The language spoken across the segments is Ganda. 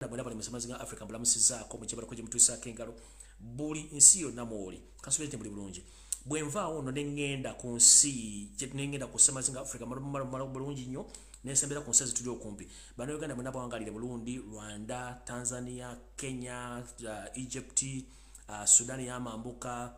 bwena bali musamazinga Africa mbulamusizaako mukibala kuje mutusaako engalo buli nsi yonna mwoli kansubirete muli bulungi bwenvaawo ono nengenda ku nsi nengenda ku samazinga Africa malo bulungi nnyo nesembera ku nsi zituli okumpi bano Uganda mwena bawangalire Burundi Rwanda Tanzania Kenya Egypt Sudan yamambuka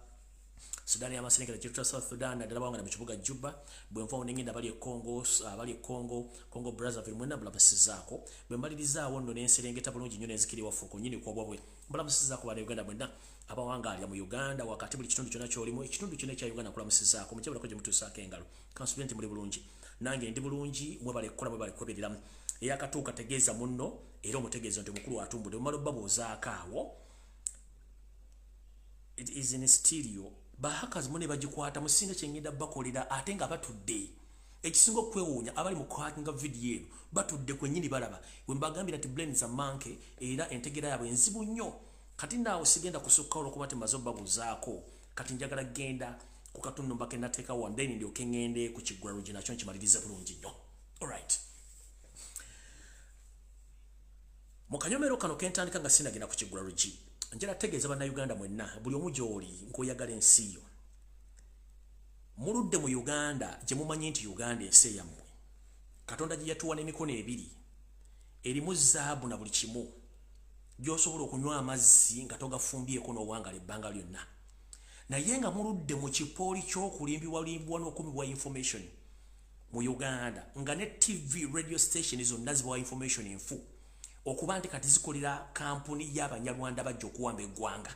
Sudan yamasenekera Eritrea South Sudan nadala bawangala mu kibuga Juba bwenvaawo nengenda bali Congo Brazzaville mwena mbulamusizaako bwembalirizawo nno nenserengeta bulungi nnyo nenzikiri wafuuko nyini kwobwabwe mbulamusizaako bana Uganda mwena abawangalira mu Uganda wakati buli kitundu kyonna kyolimu ekitundu kyonna kya Uganda kulamusizaako mukibala kuje mutusaako engalo kansubirenti muli bulungi nange ndi bulungi mwebale kukola mwebale kukobereramu eyakatuuka tegeeza munno era omutegeeza nti omukulu atumbudde mumala obabuuzaako awo it is in stereo bahackers mune bagikwata musinga kyengenda bakolera ate nga batudde ekisinga okwewuunya abali mu kwatanga video eno batudde kwennyini balaba wembagambira nti brain za manke era entegera yaabwe enzibu nnyo kati naawe sigenda kusukka olwokuba nti maze obabuuzaako kati njagala genda ku katundu mbake nateeka wandeni ndyoke ngende ku kiggulalugi nakyo nkimalirize bulungi nnyo alright mu kanyomero kano kentandika nga sinagenda ku kiggulalugi njala tegeeza bannayuganda mwenna buli omu gy'oli ng'oyagala ensi yo muludde mu Uganda gye mumanyi nti Uganda ensi eyammwe Katonda gye yatuwa n'emikono ebiri erimu zaabu na buli kimu gy'osobola okunywa amazzi nga togafumbyeko n'owangala ebbanga lyonna naye nga muludde mu kipooli ky'okulimbibwalimbibwa n'okumibwa information mu Uganda nga ne TV radio station zonna zibawa information enfu okuba nti kati zikolera kampuni y'Abanyarwanda bajja okuwamba eggwanga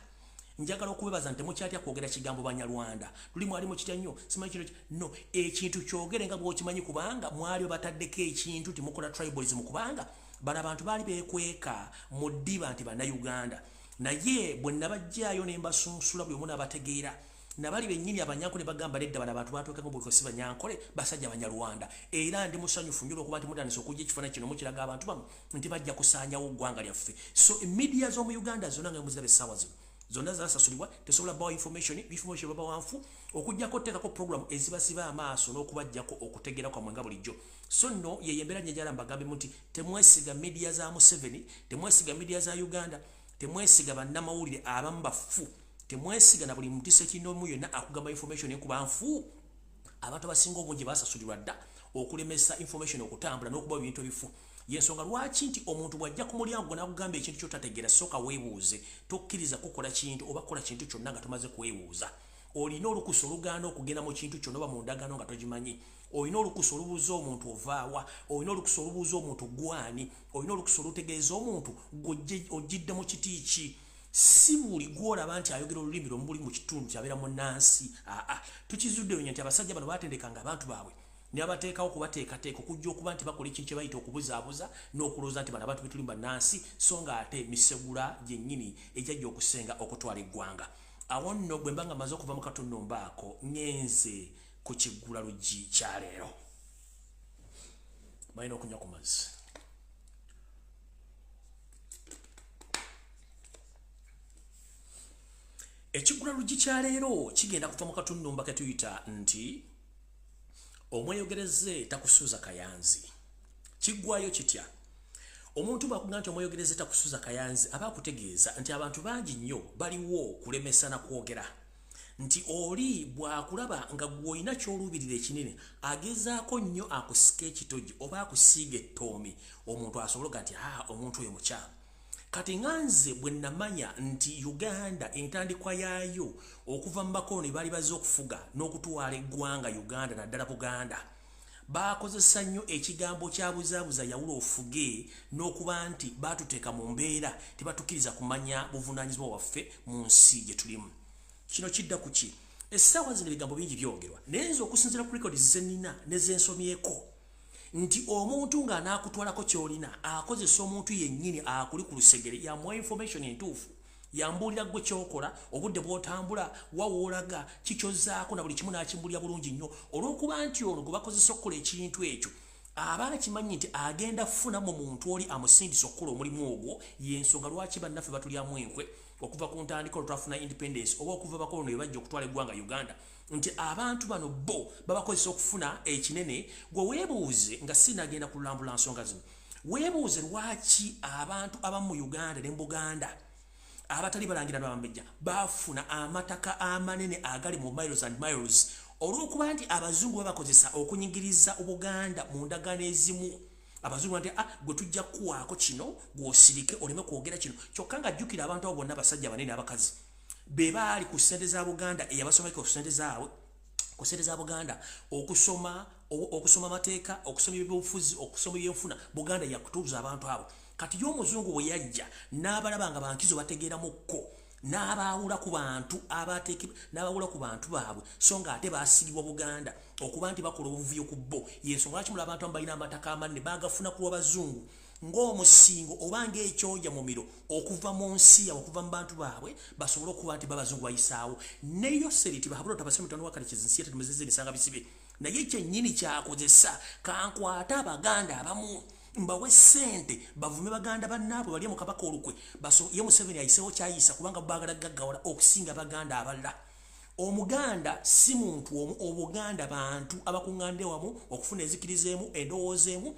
njagala okubebaza nti mukyatya kwogera kigambo Banyarwanda luli mwali mu kitya nnyo simanyi kino no ekintu kyogere nga bw'okimanyi kubanga mwali bataddeko ekintu timukola tribalism kubanga bano abantu baali beekweka mu ddiba nti Bannayuganda naye bwe nabajjaayo ne mbasunsula buli omu n'abategeera nabali bennyini Abanyankole bagamba nedda bano abantu batwekako bwekosi Banyankole basajja Banyarwanda era ndi musanyufu nnyo okuba nti mutandise okujja ekifaananyi kino mukiraga abantu bamu nti bajja kusaanyawo eggwanga lyaffe so media z'omu Uganda zonna nga muziraba essaawa zino zonna zasasulibwa tesobola bawa information babawanfu okujjako otteekako program ezibasiba amaaso n'okubajjako okutegeera kwamwe nga bulijjo so nno yeyembera nyenjala mbagambe nti temwesiga media za Museveni temwesiga media za Uganda temwesiga bannamawulire abamu bafu temwesiga na buli mutise kinoomu yonna akugamba information ekuba nfu abantu abasinga obungi basasulirwa dda okulemesa information okutambula n'okuba ebintu ebifu yensonga lwaki nti omuntu bwajja ku mulyango n'akugamba ekintu ky'otategeera sooka weebuuze tokkiriza kukola kintu oba kukola kintu kyonna nga tomaze kwebuuza olina olukusa olugaana okugenda mu kintu kyonna oba mu ndagaano nga togimanyi olina olukusa olubuuza omuntu ovaawa olina olukusa olubuuza omuntu gwani olina olukusa olutegeeza omuntu ojjidde mu kiti ki si buli gwolaba nti ayogera olulimi lwomuli mu kitundu kyabeera mu nnansi tukizudde nti abasajja bano batendekanga abantu baabwe ne abateekawo kubateekateeka okujja okuba nti bakola ekintu kye bayita okubuzaabuza n'okulooza nti bano abantu betuli bannansi so nga ate misegula gyennyini ejjajja okusenga okutwala eggwanga awo nno bwe mba nga maze okuva mu katundu mbaako ngenze ku kiggulalugi kyaleero balina okunywa ku mazzi ekiggulalugi kyaleero kigenda kuva mu katundu mba ketuyita nti omweyogereze takusuuza kayanzi kiggwayo kitya omuntu bwakugamba nti omweyogereze takusuuza kayanzi aba akutegeeza nti abantu bangi nnyo baliwo kulemesa na kwogera nti oli bwakulaba nga gw'olina ky'oluubirira ekinene agezaako nnyo akusika ekitogi oba akusiiga ettoomi omuntu asobola okuga nti omuntu oyo mukyamu kati nganze bwe namanya nti Uganda entandikwa yaayo okuva mu bakoloni baali bazze okufuga n'okutwala eggwanga Uganda naddala Buganda bakozesa nnyo ekigambo kya buzaabuza yawula ofuge n'okuba nti baatuteeka mu mbeera tebatukkiriza kumanya buvunaanyizibwa waffe mu nsi gye tulimu kino kidda ku ki essaawa zino ebigambo bingi byogerwa naye nze okusinziira ku records ze nnina ne ze nsomyeko nti omuntu nga anaakutwalako kyolina akozesa omuntu yennyini akuli ku lusegere yamuwa information entuufu yambuulira gwe kyokola obudde bw'otambula wawoolaga kikyozaako na buli kimu n'akimbulira bulungi nnyo olw'okuba nti ono gwe bakozesa okukola ekintu ekyo aba akimanyi nti agenda funamu muntu oli amusindisa okukola omulimu ogwo y'ensonga lwaki bannaffe batulyamu enkwe okuva ku ntandikwa lwetwafuna independence oba okuva bakoloni bwe bajja okutwala eggwanga Uganda nti abantu bano bo babakozesa okufuna ekinene gwe weebuuze nga sinagenda kulambula nsonga zino weebuuze lwaki abantu abamu mu Uganda ne Buganda abatali balangira n'abambejja bafuna amataka amanene agali mu miles and miles olw'okuba nti abazungu babakozesa okunyigiriza Obuganda mu ndagaano ezimu abazungu nti gwe tujja kuwaako kino gw'osirike oleme kwogera kino kyokka nga jjukira abantu abo bonna abasajja banene abakazi be baali ku ssente za Buganda eyabasomeka ku ssente zaabwe ku ssente za Buganda okusoma amateeka okusoma ebyobufuzi okusoma ebyenfuna Buganda yakutuuza abantu abo kati y'omuzungu bwe yajja n'abalaba nga bankizo bategeeramukko n'abaawula ku bantu n'abaawula ku bantu baabwe so nga ate baasigibwa Buganda okuba nti bakola obuvuyo ku bo y'ensonga lwaki mulaba abantu balina amataka amanene baagafuna ku Abazungu ng'omusingo oba ng'ekyoja mu miro okuva mu nsi yaabwe okuva mu bantu baabwe basobole okuba nti Babazungu bayisaawo neyo seriti bahabula tabasemu tano wakali kizinsi yete tumezeze bisanga bisibe naye kyennyini kyakozesa kankwata Abaganda abamu mbawe sente bavume Baganda bannaabwe bali mu kabaka olukwe ye Museveni ayiseewo kyayisa kubanga baagala gaggawala okusinga Baganda abalala Omuganda si muntu Obuganda bantu abakuŋŋande wamu okufuna enzikirizeemu endowoozeemu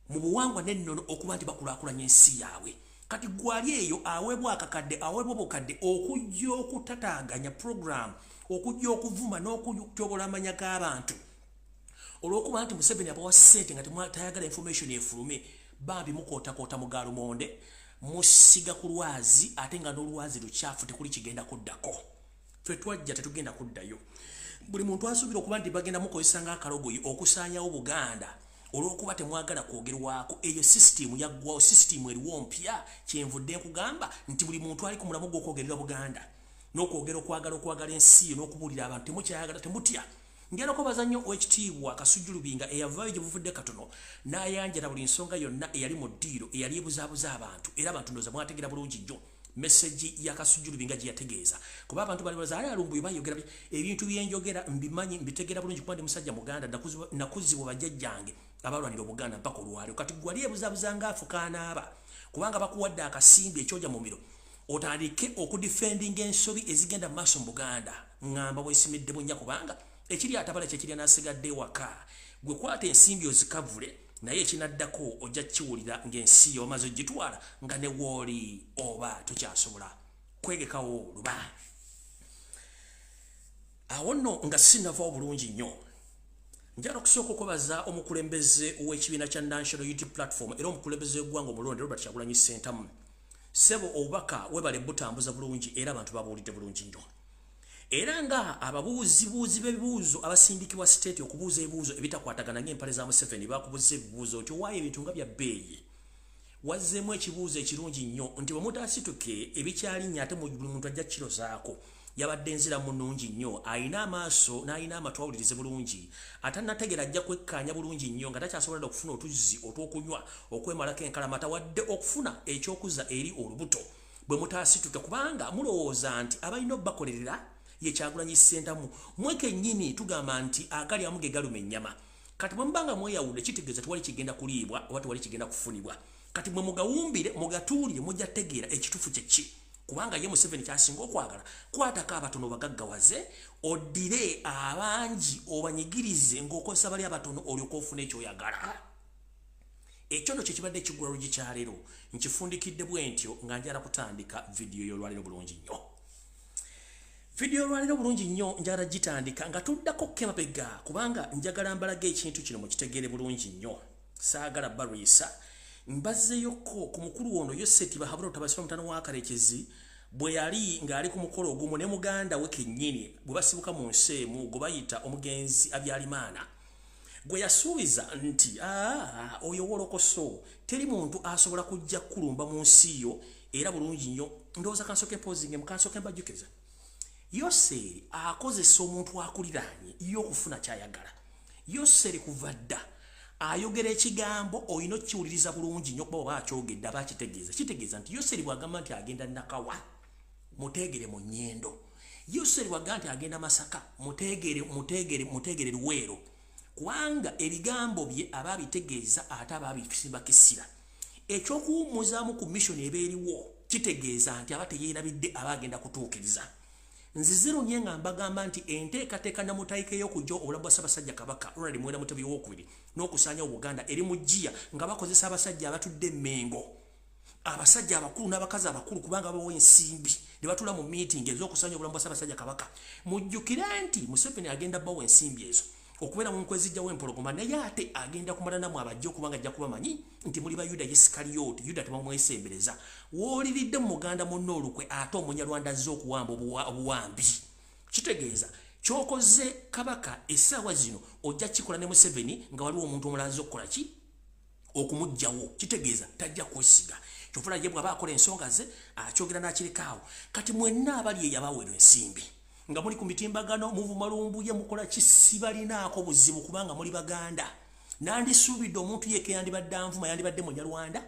mu buwangwa n'ennono okuba nti bakulaakulanya ensi yaabwe kati gwali eyo aweebwa akakadde aweebwa obukadde okujja okutataaganya program okujja okuvuma n'okutyobola amanya g'abantu olw'okuba nti Museveni abawa ssente nga tayagala information efulume bambi mukootakoota mu Gaalumonde musiga ku lwazi ate nga n'olwazi lukyafu tekuli kigenda kuddako ffe twajja tetugenda kuddayo buli muntu asuubira okuba nti bagenda mukozesa ng'akalogoyi okusaanyawo Buganda olw'okuba temwagala kwogerwako eyo sisitimu yaggwawo sisitimu eriwo mpya kyenvudde nkugamba nti buli muntu ali ku mulamu gw'okwogerera Buganda n'okwogera okwagala ensi yo n'okubuulira abantu temukyayagala temutya ngera ko bazannyo ekitiibwa Kasujjulubinga eyavaayo gye buvudde katono n'ayanjala buli nsonga yonna eyali mu ddiiro eyali ebuzaabuza abantu era abantu ndooza mwategeera bulungi nnyo message ya Kasujjulubinga gye yategeeza kuba abantu bali baza alumbuye bayogera ebintu byenjogera mbimanyi mbitegeera bulungi kuba ndi musajja Muganda nakuzibwa bajjajjange abalwanira Obuganda mpaka olwaliro kati gwali ebuzaabuza ng'afukaanaaba kubanga bakuwadde akasimbi ekyoja mu miro otandike okudifendinga ensobi ezigenda mu maaso mu Buganda ngamba bwesimidde bunnya kubanga ekiri atabala kyekirya n'asigadde ewaka gwe kwata ensimbi ozikavule naye ekinaddako ojja kiwulira ng'ensi omaze ogitwala nga ne wooli oba tokyasobola kwegekawo luba awo nno nga sinavaawo bulungi nnyo njala okusooka okubaza omukulembeze w'ekibiina kya National Unity Platform era omukulembeze w'eggwanga omulonde Robert Kyagulanyi Ssentamu ssebo obubaka webale butambuza bulungi era abantu babuwulidde bulungi nnyo era nga ababuuzibuuzi b'ebibuuzo abasindikibwa state okubuuza ebibuuzo ebitakwatagana ng'empale za Museveni bakubuuza ebibuuzo nti owaayo ebintu nga bya bbeeyi wazzeemu ekibuuzo ekirungi nnyo nti bwe mutaasituke ebikyalinnya ate buli muntu ajja kirozaako yabadde enziramu nnungi nnyo ayina amaaso n'ayina amatu awulirize bulungi atannategera ajja kwekkaanya bulungi nnyo nga takyasobola okufuna otuzzi otw'okunywa okwemalako enkalamata wadde okufuna eky'okuzza eri olubuto bwe mutaasituke kubanga mulowooza nti abalina obbakolerera ye Kyagulanyi Ssentamu mwekennyini tugamba nti agali amu ge galuma ennyama kati bwe mubanga mweyawudde kitegeeza tewali kigenda kuliibwa oba tewali kigenda kufunibwa kati mwe mugawumbire mugatuulire mujja tegeera ekituufu kyeki kubanga ye Museveni kyasinga okwagala kwatako abatono bagaggawaze oddire abangi obanyigirize ng'okozesa bali abatono olyoka ofuna ekyoyagala ekyo nno kyekibadde ekiggula lugi kyaleero nkifundikidde bwe ntyo nga njala kutandika vidiyo y'olwaleero bulungi nnyo video y'olwaleero bulungi nnyo njala gitandika nga tuddako kemabega kubanga njagala mbalaga ekintu kino mukitegeere bulungi nnyo saagala bariisa mbazzeeyoko ku mukulu ono Yoseti Bahabula Otabasi mutano wa Karekezi bwe yali ng'ali ku mukolo ogumu ne muganda we kennyini bwe basibuka mu nsi emu gwe bayita omugenzi Abyalimaana gwe yasuubiza nti oyo wolokoso teri muntu asobola kujja kulumba mu nsi yo era bulungi nnyo ndowooza kansoke mpozinge mukansoke mbajjukiza Yoseri akozesa omuntu akuliraanye y'okufuna kyayagala Yoseri kuva dda ayogera ekigambo oyina okiwuliriza bulungi nnyo kuba oba akyogedde aba akitegeeza kitegeeza nti Yoseri bw'agamba nti agenda Nakawa muteegere mu nnyendo Yoseri bw'agamba nti agenda Masaka muteegere Luweero kubanga ebigambo bye aba abitegeeza ate aba abisimba kisira ekyokuwummuzaamu ku mission eba eriwo kitegeeza nti aba teyeerabidde aba agenda kutuukiriza nziziro nyenga mbagamba nti enteekateeka namutaike y'okujja obulamu bwa Ssaabasajja Kabaka Ronald Muwenda Mutebi II n'okusaanya Obuganda eri mu jjiya nga bakozesa abasajja abatudde Mengo, abasajja abakulu n'abakazi abakulu kubanga babawa ensimbi ne batula mu meeting ez'okusaanya obulamu bwa Ssaabasajja Kabaka. Mujjukire nti Museveni agenda bawa ensimbi ezo okubeera mu nkwezijja w'empologoma, naye ate agenda kumala namwe abajja okubanga ajja kubamanyi nti muli ba Yuda Iskariyoti, Yuda tebamwesembereza. Wooliridde mu Muganda munno olukwe ate Omunyarwanda azze okuwamba obuwambi. Kitegeeza ky'okoze Kabaka essaawa zino ojja kikola ne Museveni nga waliwo omuntu omulala azze okukola ki? Okumuggyawo. Kitegeeza tajja kwesiga. Kyofuna ye bw'aba akola ensonga ze akyogera n'akirekaawo. Kati mwenna abali eyabaweerwa ensimbi nga muli ku mitimbagano muvuma lumbuye mukola kisibalinaako buzibu kubanga muli Baganda. Nandisuubidde omuntu yeke yandibadde anvuma yandibadde Munyarwanda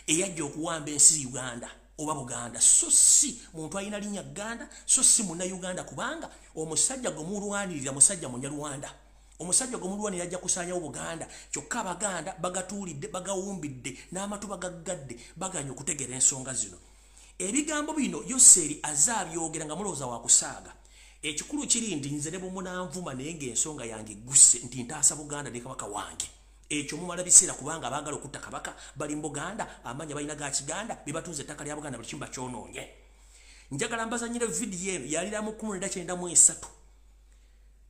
eyajja okuwamba ensi Uganda oba Buganda, so si muntu alina linnya Uganda, so si Munnayuganda kubanga omusajja gwe mulwanirira musajja Munyarwanda. Omusajja gwe mulwanirira ajja kusaanyawo Buganda, kyokka Abaganda bagatuulidde bagawumbidde n'amatu bagaggadde baganya okutegeera ensonga zino. Ebigambo bino Yoseri azabyogera nga mulowooza wa kusaaga. Ekikulu kiri ndi nze ne bumunaanvuma naye ng'ensonga yange gusse nti ntaasa Buganda ne Kabaka wange. Ekyo mumala biseera kubanga baagala okutta Kabaka bali mu Buganda, amanya balina ga Kiganda, bibatunze ettaka lya Buganda buli kimu bakyonoonye. Njagala mbazanyire vidiyo eno yalira mu 1993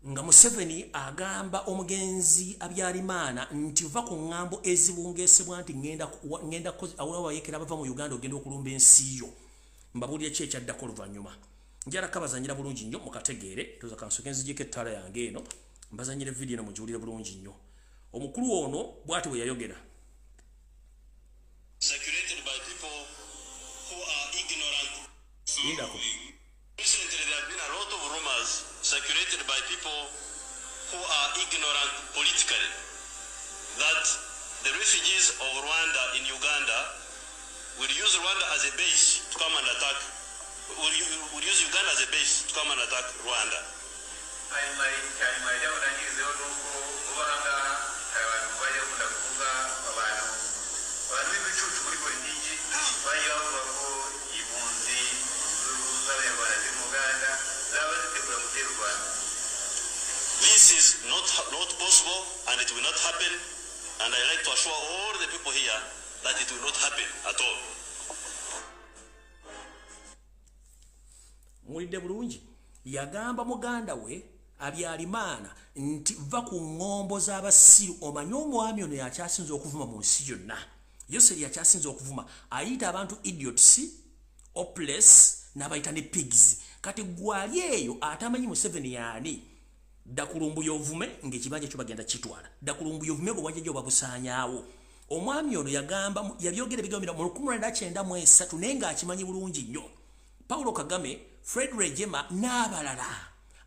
nga Museveni agamba omugenzi Abyarimaana nti va ku ŋŋambo ezibungeesebwa nti ngenda awabayekera bava mu Uganda ogenda okulumba ensi yo. Mbabuulire ki ekyaddako oluvannyuma. Njala kabazanyira bulungi nnyo mukategeere, toza kansoke nzijjeko ettaala yange eno mbazanyire vidiyo eno mugiwulire bulungi nnyo. Omukulu ono bw'ati bwe yayogera. Circulated by people who are ignorant. Recently there have been a lot of rumors circulated by people who are ignorant politically that the refugees of Rwanda in Uganda will use Rwanda as a base to come and attack, will use Uganda as a base to come and attack Rwanda. This is not possible and it will not happen, and I like to assure all the people here that it will not happen at all. Mulidde bulungi yagamba muganda we Abyarimaana nti va ku ŋŋombo z'abasiru, omanye omwami ono yakyasinza okuvuma mu nsi yonna. Yoseri yakyasinza okuvuma ayita abantu idiots, hopeless n'abayita ne pigs. Kati gwali eyo atamanyi Museveni yaani dakulumbuye ovume ng'ekibanja kyo bagenda kitwala. Dakulumbuye ovume bwe wajja gyo babusaanyaawo. Omwami ono yagamba yabyogera ebigambo mu 1993 naye ng'akimanyi bulungi nnyo. Paulo Kagame, Fred Rejema n'abalala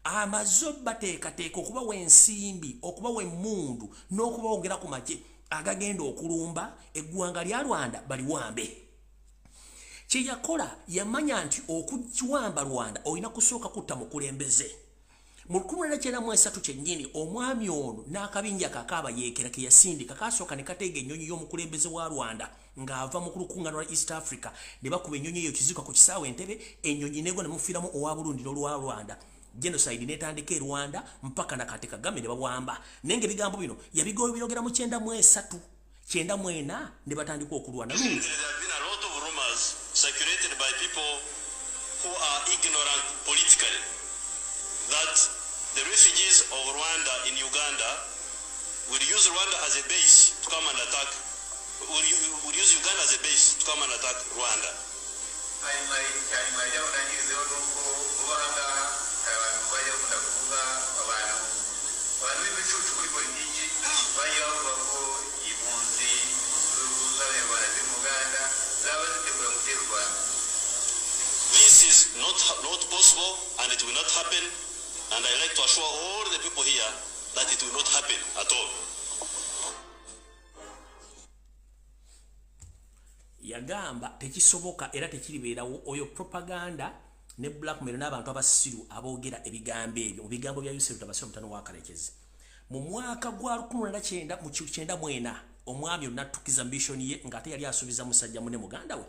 amaze bateekateeka okubawa ensimbi, okubawa emmundu n'okubawongera ku magye agagenda okulumba eggwanga lya Rwanda baliwambe. Kye yakola yamanya nti okukiwamba Rwanda olina kusooka kutta mukulembeze. Mu 1993 kyennyini omwami ono n'akabinja kakaaba yeekera ke yasindika kasooka ne kateega ennyonyi y'omukulembeze wa Rwanda ng'ava mu kulukuŋŋaanwa lwa East Africa ne bakuba ennyonyi eyo kiziuka ku kisaawe Entebbe, ennyonyi negwa ne mufiiramu owa Burundi n'olwa Rwanda. Genocide netandika e Rwanda mpaka na Kati Kagame ne bawamba. Naye ng'ebigambo bino yabigobyogera mu 93 94 ne batandika okulwana. There have been a lot of rumors circulated by people who are ignorant politically that the refugees of Rwanda in Uganda will use Rwanda as a base to come and attack, will use Uganda as a base to come and attack Rwanda. This is not possible and it will not happen, and I like to assure all the people here that it will not happen at all. Yagamba tekisoboka era tekiribeerawo oyo propaganda ne blackmail n'abantu abasiru aboogera ebigambo ebyo mu bigambo bya Yusuf Tabasiro mutano wa Kalekezi. Mu mwaka gwa 1994 omwami onatukiza ambition ye ng'ate yali asuubiza musajja munne muganda we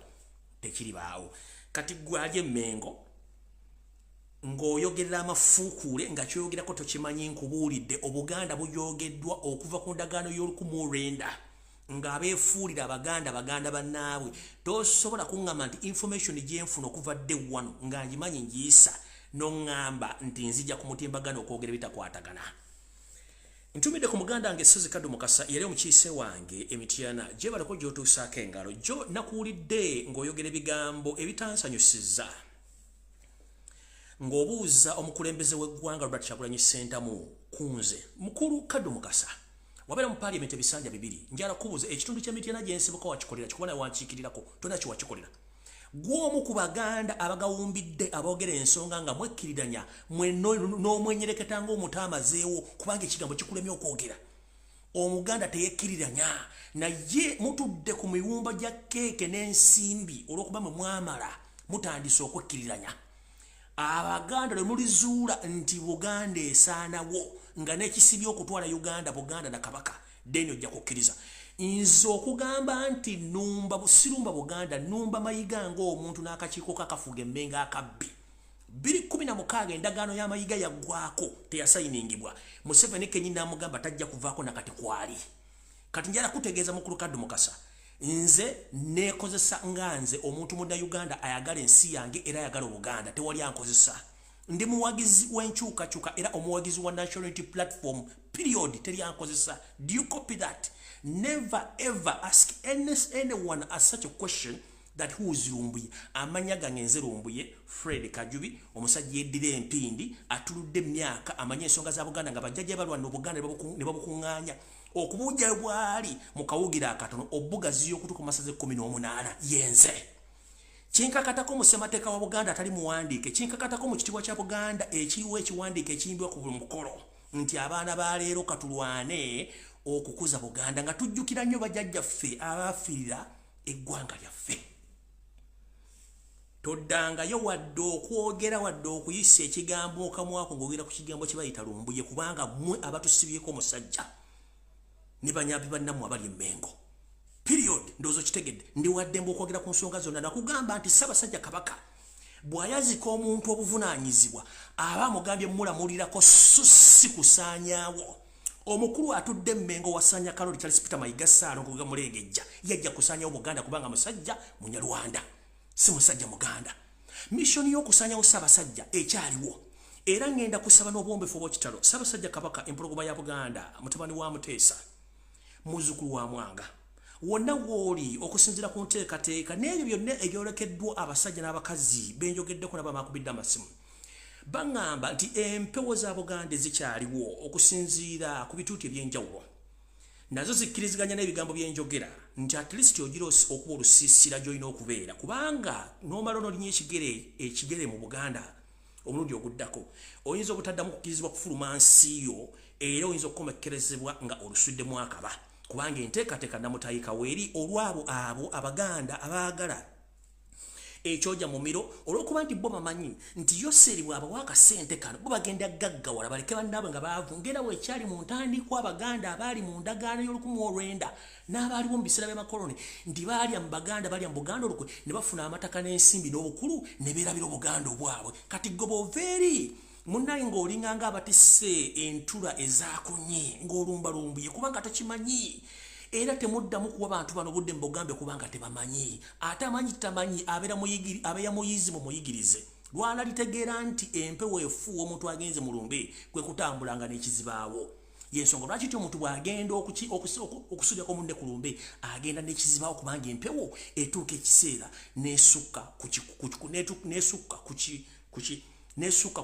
tekiribaawo. Kati gwali Mengo ng'oyogerera amafuukule nga kyoyogerako tokimanyi nkubuulidde obuganda buyogeddwa okuva ku ndagaano y'Olukumi ng'abeefuulira baganda bannaabwe tosobola kuŋŋamba nti information gyenfuna okuva dde wano nga ngimanyi ngiyisa n'oŋŋamba nti nzija ku mutimbagano okwogera ebitakwatagana. Ntumidde ku muganda wange Ssozi Kaddu Mukasa yali omukiise wange Emityana gyebalako gy'otuusaako engalo gyo nakuwulidde ng'oyogera ebigambo ebitansanyusiza ng'obuuza omukulembeze w'eggwanga Robert Kyagulanyi Ssentamu kunze mukulu Kaddu Mukasa wabeera mu parliament ebisanja bibiri njala kubuuza ekitundu ky'Emityana gye nsibuka wakikolera kikubona wankiikirirako tona kiwakikolera gw'omu ku baganda abagawumbidde aboogera ensonga nga mwekkiriranya n'omwenyereketa ng'omutaamazeewo kubanga ekigambo kikulemye okwogera omuganda teyekkiriranya naye mutudde ku miwumba gya keeke n'ensimbi olw'okuba mwe mwamala mutandise okwekkiriranya abaganda lwe mulizuula nti buganda esaanawo nga n'ekisibye okutwala uganda buganda na kabaka deni ojja kukkiriza nze okugamba nti numba busirumba buganda numba mayiga ng'omuntu n'akakiiko kakafuga emmenga akabbi 2016 endagaano y'amayiga yaggwako teyasayiningibwa Museveni kenyini n'amugamba tajja kuvaako nakati kwali kati njala kutegeeza mukulu Kaddu Mukasa nze neekozesa nga nze omuntu munnayuganda ayagala ensi yange era ayagala obuganda tewali ankozesa ndi muwagizi w'enkyukakyuka era omuwagizi wa National Unity Platform period teri ankozesa. Do you copy that? Never ever ask anyone as such a question that who is Lumbuye. Amanya gangenze Lumbuye Fred Kajubi omusajja yeddira empindi atuludde emyaka amanya ensonga za Buganda nga bajjajja balwana Buganda ne babukuŋŋaanya okubuja bwali mukawugira akatono obugazi y'okutuka masaze 18 yenze kinkakatako mu ssemateeka wa Buganda atali muwandiike kinkakatako mu kitibwa kya Buganda ekiriwo ekiwandiike ekiyimbwa ku buli mukolo nti abaana ba leero katulwane okukuza Buganda nga tujjukira nnyo bajjajjaffe abafiirira eggwanga lyaffe toddangayo wadde okwogera wadde okuyisa ekigambo okamwako ng'ogera ku kigambo kye bayita Lumbuye kubanga mmwe abatusibyeko omusajja ne banyaabi bannammwe abali emmengo period ndozo kitegedde ndi wadde mbokwogera ku nsonga zonna nakugamba nti Ssaabasajja Kabaka bw'ayazika omuntu obuvunaanyizibwa aba amugambye mulamulirako so si kusaanyaawo omukulu atudde emmengo wasanya Kaloli Charles Peter Mayiga Ssaalo ngoga mulengejja yajja kusaanyawo Buganda kubanga musajja Munyarwanda si musajja Muganda mission y'okusaanyawo Ssaabasajja ekyaliwo era ngenda kusaba n'obwombefu obw'ekitalo Ssaabasajja Kabaka empologoma ya Buganda mutabani wa Muteesa muzzukulu wa Mwanga wonna woli okusinzira ku nteekateeka n'ebyo byonna ebyolekeddwa abasajja n'abakazi benjogeddeko n'abamakubidde amasimu baŋŋamba nti empewo za Buganda zikyaliwo okusinziira ku bituuti eby'enjawulo nazo zikkiriziganya n'ebigambo byenjogera nti at least ogira okuba olusiisira gy'olina okubeera kubanga n'omala onolinya ekigere mu Buganda omulundi oguddako oyinza obutaddamu kukkirizibwa kufuluma nsiyo era oyinza okukomekkerezebwa nga oluswiddemu akaba kubanga enteekateeka namutayika weeri olwabo abo abaganda abaagala ekyoja mu miro olw'okuba nti bo bamanyi nti Yoseri bw'abawa akasente kano bo bagenda gaggawala baleke bannaabwe nga baavu ngenda weekyali mu ntandikwa abaganda abaali mu ndagaano y'Olukumi n'abaaliwo mu biseera by'amakoloni nti baalya mu baganda balya mu Buganda olukwe ne bafuna amataka n'ensimbi n'obukulu ne beerabira Obuganda obwabwe kati goboveeri munnaye ng'olinganga abatisse entula ezaakunye ng'olumbalumbuye kubanga takimanyi era temuddamu kuwa bantu bano budde mbogambe kubanga tebamanyi ate amanyi tamanyi abeera muyizi mu muyigirize lwana litegeera nti empewo efuwa omuntu agenze mu lumbe kwe kutambulanga n'ekizibaawo yensonga lwaki ti omuntu bw'agenda okusulyako munne ku lumbe agenda n'ekizibaawo kubanga empewo etuuka ekiseera n'esukka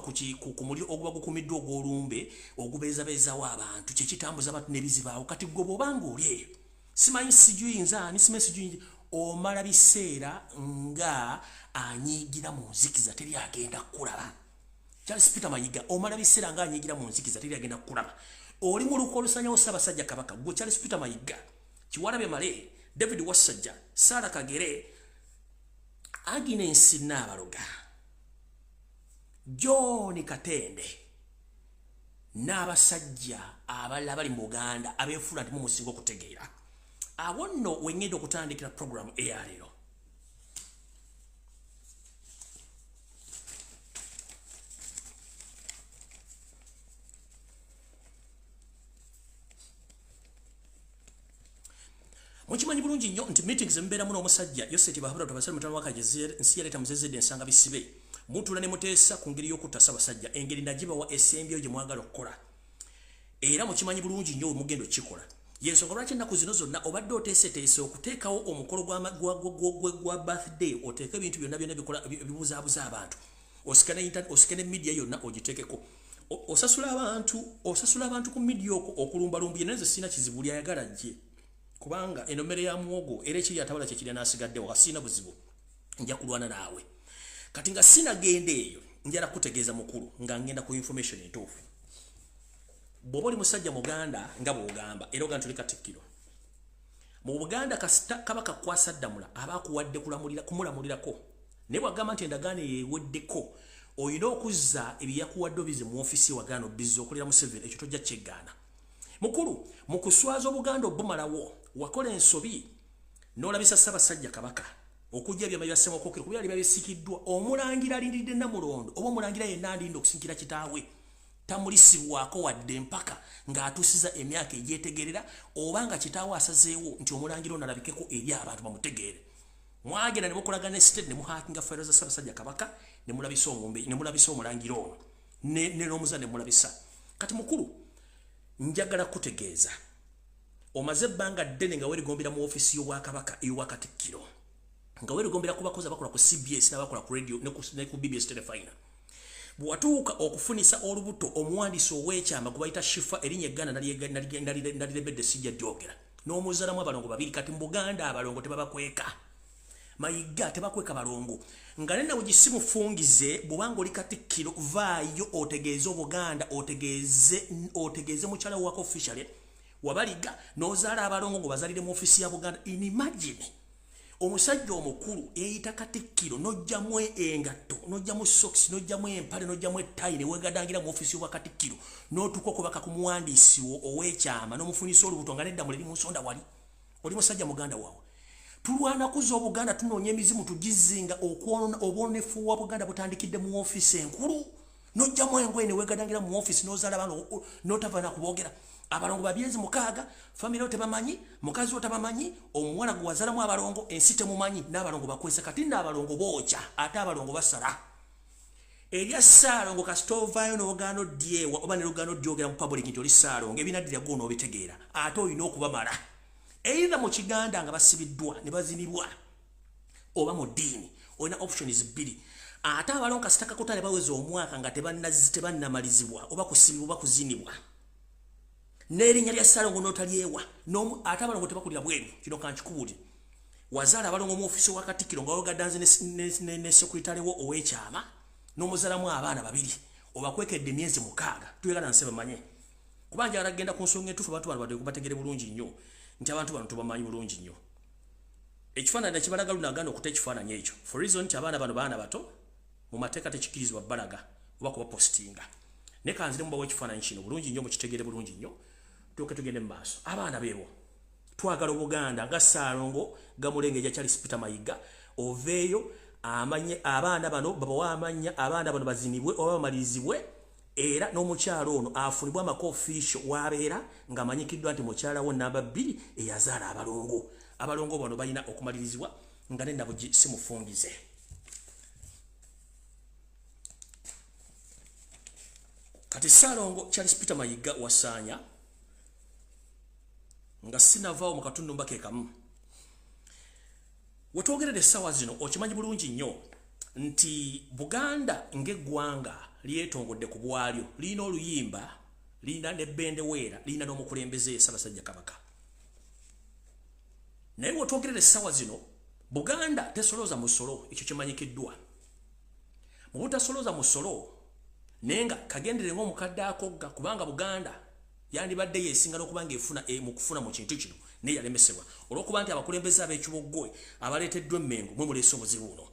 ku muliro oguba gukumiddwa ogw'olumbe ogubeezabeezawo abantu kyekitambuza abantu n'ebizibaawo kati gwe bw'obanga oli eyo simanyi sijuyinza ani simanyi sijuyinza omala biseera nga anyiigira mu nzikiza teri agenda kukulaba Charles Peter Mayiga omala biseera nga anyiigira mu nzikiza teri agenda kukulaba oli mu luko olusanyawo Ssaabasajja Kabaka gwe Charles Peter Mayiga Kiwalabe Male David Wassajja Sarah Kagere Agnes Nabaloga John Katende n'abasajja abalala bali mu Buganda abeefuula nti mumusinga okutegeera abo nno wengenda okutandikira program eyaleero bulungi nnyo nti meetings embeeramu n'omusajja Yoseti Bahabura tubasale mutano wakajezere nsi yaleta muzezede ensanga bisibe mutula ne muteesa ku ngeri y'okutta Ssaabasajja engeri nagibawa esembyo gye mwagala okukola era mukimanyi bulungi nnyo mugendo kikola yensonga lwaki ennaku zino zonna obadde oteeseteese okuteekawo omukolo gwa birthday oteeke ebintu byonna bikola bibuzaabuza abantu osikane media yonna ogiteekeko osasula abantu ku media okwo okulumbalumba yeneze sina kizibu lyayagala gye kubanga eno mmere ya muwogo era ekiri atabala kyekiri n'asigadde wakasina buzibu nja kulwana naawe kati nga sinagenda eyo njala kutegeeza mukulu nga ngenda ku information entuufu bw'oba oli musajja muganda nga bw'ogamba era oga ntuli Katikkiro mu Buganda kasita kabaka kwasa ddamula abaakuwadde kumulamulirako naye bw'agamba nti endagaano yeeweddeko oyina okuzza ebyakuwadde obize mu ofisi wagaana obizza okolera mu Museveni ekyo tojja kyegaana mukulu mu kuswaza Obuganda obumalawo wakola ensobi n'olabisa Ssaabasajja kabaka okujja ebyama bya Ssemakokero kubyali byabisikiddwa omulangira alindiridde Namulondo oba omulangira yenna alinde okusinkira kitaawe tamulisibwako wadde mpaka ng'atuusiza emyaka egyetegerera oba nga kitaawe asazeewo nti omulangira ono alabikeko eri abantu bamutegeere mwagenda ne mukolagana estate ne muhakinga fayiro za Ssaabasajja kabaka ne mulabisa omulangira ono ne n'omuzadde mulabisa kati mukulu njagala kutegeeza omaze ebbanga ddene nga weerigombera mu ofisi y'Obwakabaka ey'obwa Katikkiro nga weerigombera ku bakozi abakola ku CBS n'abakola ku radio ne ku BBS Telefina bwatuuka okufunisa olubuto omuwandiisi ow'ekyama gwe bayita Shifa erinnya egganda nalirebedde sijja gyogera n'omuzaalamu abalongo babiri kati mu Buganda abalongo tebabakweka Mayiga tebakweka balongo nga nena ugisimufungize bwanga oli Katikkiro vaayo otegeeze Obuganda otegeeze mukyala wako officially wabaliga n'ozaala abalongo ngo bazalire mu ofisi ya Buganda inimagine omusajja omukulu eyita Katikkiro nojjamu engatto nojjamu socks nojjamu empale nojjamu ettayi ne wegadangira mu ofisi y'obwa Katikkiro n'otuuka okubaka ku muwandiisi ow'ekyama n'omufunisa olubuto nga nedda muliri mu nsonda wali oli musajja muganda waawe tulwana kuza Obuganda tunoonya emizimu tugizinga okwona obwonefu wa Buganda butandikidde mu ofisi enkulu nojjamu engoye ne wegadangira mu ofisi n'ozaala bano n'otava na kubogera abalongo babyezi mukaaga family otebamanyi mukazi otabamanyi omuwala gwe wazalamu abalongo ensi temumanyi n'abalongo bakwesa kati n'abalongo bookya ate abalongo basala erya Ssaalongo kasitovayo n'ogaano dyewa oba ne lugaano dyogera mu public nti oli Ssaalongo ebinaddira gwo n'obitegeera ate olina okubamala either mu Kiganda nga basibiddwa ne bazinibwa oba mu ddiini olina options bbiri ate abalongo kasitaka kutale baweza omwaka nga tebannamalizibwa oba kusibibwa oba kuzinibwa n'erinnya lya Ssaalongo n'otalyewa ate abalongo tebakulira bweru kino kankikubuli wazaala abalongo mu ofisi wa Katikkiro nga ogadanze ne sekretariwo ow'ekyama n'omuzaalamu abaana babiri obakwekedde emyezi 6 tuyagala nse bamanye kubanja aragenda ku nsonga entuufu abantu bano bategere bulungi nnyo nti abantu bano tubamanyi bulungi nnyo ekifaananyi nakibalaga lunagana okuta ekifaananyi ekyo for reason nti abaana bano baana bato mu mateeka tekikirizibwa balaga oba kubapostinga ne kanzire mubawo ekifaananyi kino bulungi nnyo mukitegere bulungi nnyo tuuke tugende mu maaso abaana beebo twagala Obuganda nga Ssaalongo gamulengeja Charles Peter Mayiga oveeyo amanye abaana bano babawa amanya abaana bano bazinibwe oba bamalizibwe era n'omukyalo ono afunibwa amakofiisho wabeera ng'amanyikiddwa nti mukyala wo namba 2 eyazaala abalongo bano balina okumalirizibwa nga ne nabugi simufungize kati Ssaalongo Charles Peter Mayiga wasaanya nga sinavaawo mu katundu mbake kamu wetwogerere essaawa zino okimanyi bulungi nnyo nti Buganda ng'eggwanga lyetongodde ku bwalyo lirina oluyimba lirina nebbendeweera lirina n'omukulembeze Ssaabasajja kabaka naye wetwogerere essaawa zino Buganda tesolooza musolo ekyo kimanyikiddwa mu butasolooza musolo naye nga kagendere ng'omukadde akogga kubanga Buganda yandibadde yeesinga n'okuba ng'efuna mu kufuna mu kintu kino naye yalemesebwa olw'okuba nti abakulembeze ab'ekiboggwe abaleeteddwa emmengo mwe muleese obuzibu buno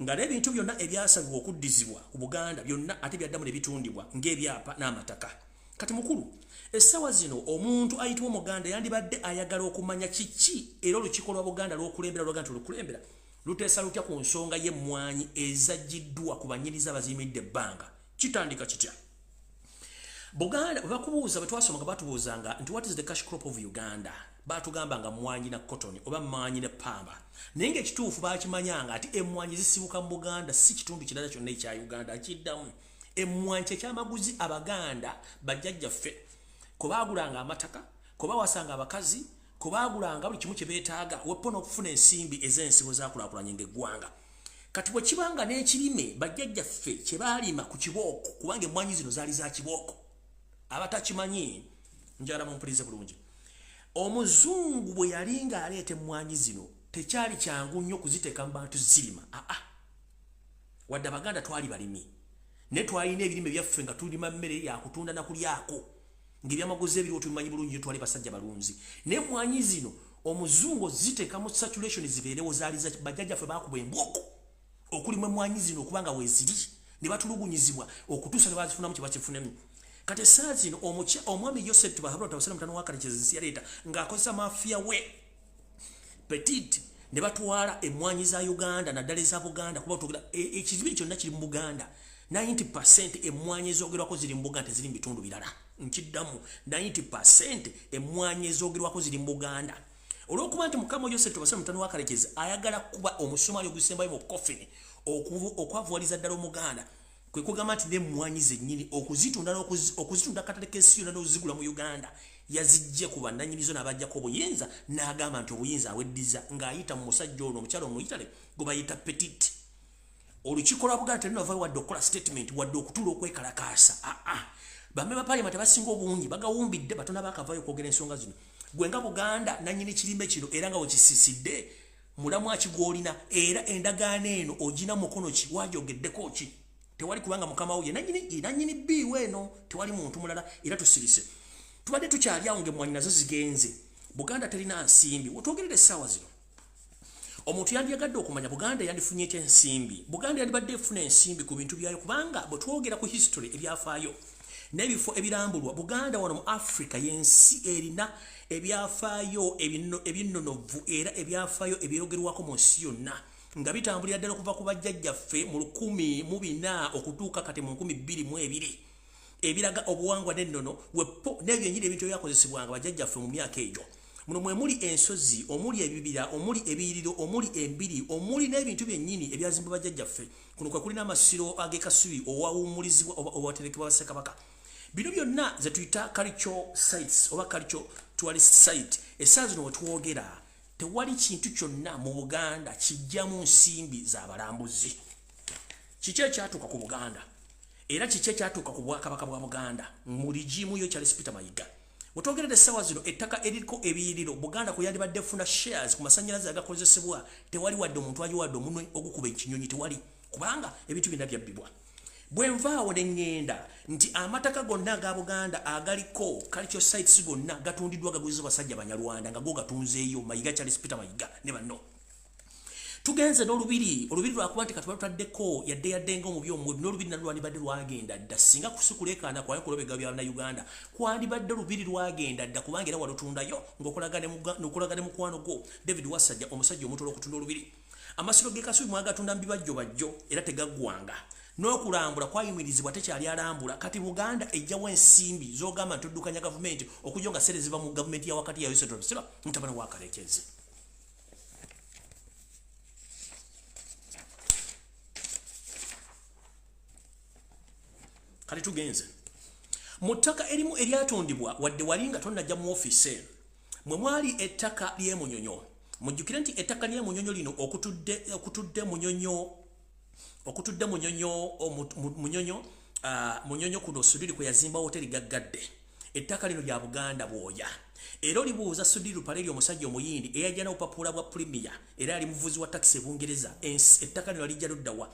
nga n'ebintu byonna ebyasabibwa okuddizibwa ku Buganda byonna ate byaddamu ne bitundibwa ng'ebyapa n'amataka kati mukulu essaawa zino omuntu ayitibwa Omuganda yandibadde ayagala okumanya kiki era olukiiko lwa Buganda lw'okulembera lwaga nti olukulembera luteesa lutya ku nsonga y'emmwanyi ezaggiddwa ku banyiriza abaziyimiridde ebbanga kitandika kitya Buganda bakubuuza bwe twasomaga batubuuzanga nti what is the cash crop of Uganda batugamba nga mwanyi na cotton oba mwanyi ne pamba naye ng'ekituufu bakimanyanga ati emmwanyi zisibuka mu Buganda si kitundu kirala kyonna ekya Uganda kiddamu emmwanyi ky'amaguzi abaganda bajjajjaffe ko baagulanga amataka ko bawasanga abakazi ko baagulanga buli kimu kye beetaaga wepo n'okufuna ensimbi ez'ensibo zaakulaakulanye ng'eggwanga kati bwe kibanga n'ekirime bajjajjaffe kye baalima ku kibooko kubanga emmwanyi zino zaali za kibooko abatakimanyi njagala mumpulirize bulungi omuzungu bwe yali ng'aleeta emmwanyi zino tekyali kyangu nnyo kuziteeka mu bantu zirima wadde abaganda twali balimi ne twalina ebirime byaffe nga tulima mmere yakutunda nakulyako ng'ebyamaguzi ebiriwo tubimanyi bulungi twali basajja balunzi n'emmwanyi zino omuzungu ziteeka mu saturation zibeerewo zaali za bajjajjaffe baakuba embwoko okulimu emmwanyi zino okubanga weeziri ne batulugunyizibwa okutuusa ne bazifunamu kye bakifunemu kati essaawa zino omwami Joseph Tibahabula Tabasale mutano wa Kalekezi yaleeta ng'akozesa mafiya we Petit ne batwala emmwanyi za Uganda naddala eza Buganda kuba tugera ekizibu kyonna kiri mu Buganda 90% emmwanyi ezoogerwako ziri mu Buganda teziri mu bitundu birala nkiddamu 90% emmwanyi ezoogerwako ziri mu Buganda olw'okuba nti mukama Joseph Tabasale mutano wa Kalekezi ayagala kuba omusumaali ogusembayo mu coffin okwavuwaliza ddala Omuganda kwe kugamba nti n'emmwanyi zennyini okuzitunda akatale k'esiyona n'ozigula mu Uganda yazijje ku bannannyinizo n'abajjako obuyinza n'agamba nti obuyinza aweddiza ng'ayita mu musajja ono omukyalo omuyitale gwe bayita Petit olukiiko lwa Buganda terunaavayo wadde okukola statement wadde okutuula okwekalakaasa bamme ba parliament abasinga obungi bagawumbidde batono baakavaayo okwogera ensonga zino gwe nga Buganda nannyini kirime kino era nga wekisiisidde mulamu akigwolina era endagaano eno ogina mukono ki waajogeddeko ki tewali kubanga mukama wo ye nannyini bbiiwe eno tewali muntu mulala era tusirise tubadde tukyali awo ng'emmwanyi nazo zigenze Buganda terina nsimbi wetwogerera essaawa zino omuntu yandiyagadde okumanya Buganda yandifunye etya ensimbi Buganda yandibadde efuna ensimbi ku bintu byayo kubanga bwe twogera ku history ebyafaayo n'ebifo ebirambulwa Buganda wano mu Africa y'ensi erina ebyafaayo ebinnonovu era ebyafaayo ebyogerwako mu nsi yonna nga bitambulira ddala okuva ku bajjajjaffe mu 1400 okutuuka kati mu 2022 ebiraga obuwangwa n'ennono wepo n'ebyennyini ebintu ebyakozesebwanga bajjajjaffe mu myaka egyo muno mwe muli ensozi omuli ebibira omuli ebiyiriro omuli embiri omuli n'ebintu byennyini ebyazimba bajjajjaffe kuno kwe kulina amasiro ag'ekasubi owawummulizibwa owaterekebwa Ssekabaka bino byonna ze tuyita cultural sites oba cultural tourist site essaawa zino we twogera tewali kintu kyonna mu Buganda kijjamu nsimbi z'abalambuzi kiki ekyatuuka ku Buganda era kiki ekyatuuka ku Bwakabaka bwa Buganda mu ligimu yo Charles Peter Mayiga wetwogerera essaawa zino ettaka eriko ebiyiriro Buganda kwe yandibadde efuna shares ku masannyalaze agakozesebwa tewali wadde omuntu agiwadde omunwe ogukuba ekinyonyi tewali kubanga ebintu byonna byabbibwa bwe nvaawo ne ŋŋenda nti amataka gonna aga Buganda agaliko cultural sites gonna gatundiddwa gagulizibwa basajja Banyarwanda nga go gatunzeeyo Mayiga Charles Peter Mayiga ne banno tugenze n'olubiri lwakuba nti katuba tutaddeko yadde ng'omubi omubi n'olubiri nalwo lwandibadde lwagenda dda singa kusikuleekaana kwayo kulobega bya Bannayuganda kwandibadde olubiri lwagenda dda kubanga era walutundayo ng'okolaga ne mukwano gwo David Wasajja omusajja omutola okutunda olubiri amasiro g'ekasubi mwagatunda mu bibajjo bajjo era tegaggwanga n'okulambula kwayimirizibwa tekyali alambula kati Buganda ejjawo ensimbi z'ogamba nti oddukanya gavumenti okujja nga sere ziva mu gavumenti ya wakati ya Yosef Tabasale mutabani wa Kalekezi kati tugenze mu ttaka erimu eryatundibwa wadde wali nga tonnajja mu ofiise mwe mwali ettaka ly'emunyonyo mujjukire nti ettaka ly'emunyonyo lino okutudde munyonyo kuno Sudiri kwe yazimba hoteli gaggadde ettaka lino lya Buganda bwoya era olibuuza Sudiri Lupale omusajja omuyindi eyajja n'obupapula bwa premier era ali muvuzi wa taxi e Bungereza ettaka lino lijja luddawa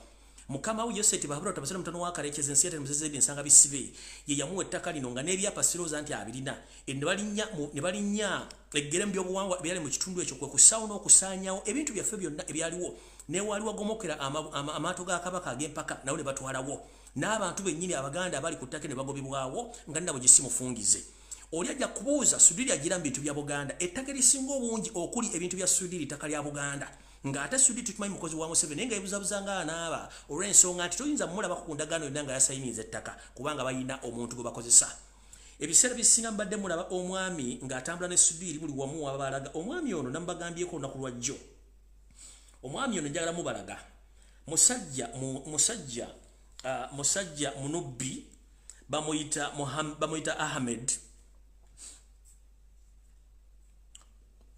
mukama we Joseph Tibahabula Tabasale mutano wa Kalekezi ensi yate muzeze byensanga bisibe ye yamuwa ettaka lino nga n'ebyapa siroza nti abirina ne balinnya eggere mu byobuwangwa byali mu kitundu ekyo kwe kusaawo n'okusaanyawo ebintu byaffe byonna ebyaliwo ne waliwo gomokera amaato ga Kabaka ag'empaka nawo ne batwalawo n'abantu bennyini Abaganda abali ku ttaka ne bagobebwawo nga nabo gye simufungize oli ajja kubuuza Sudiri agira mu bintu bya Buganda ettaka erisinga obungi okuli ebintu bya Sudiri ttaka lya Buganda ng'ate Sudiri tukimanyi mukozi wa Museveni nga yebuzabuzanga anaaba olw'ensonga nti toyinza mmulabako ku ndagaano yonna nga yasayiniza ettaka kubanga balina omuntu gwe bakozesa ebiseera bisinga mbadde mulaba omwami ng'atambula ne Sudiiri buli wamu wabalaga omwami ono nambagambyeko olunaku lwa jjo omwami ono njagala mubalaga musajja munubbi bamuyita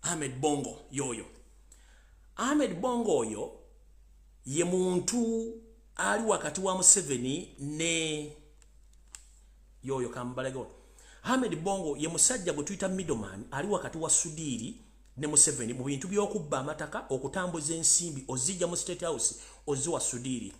Ahmed Bongo yoyo Ahmed Bongo oyo ye muntu ali wakati wa Museveni ne yoyo kambalego Ahmed Bongo ye musajja gwe tuyita middleman ali wakati wa Sudiiri ne Museveni mu bintu by'okubba amataka okutambuza ensimbi ozijja mu State House oziwa Sudiiri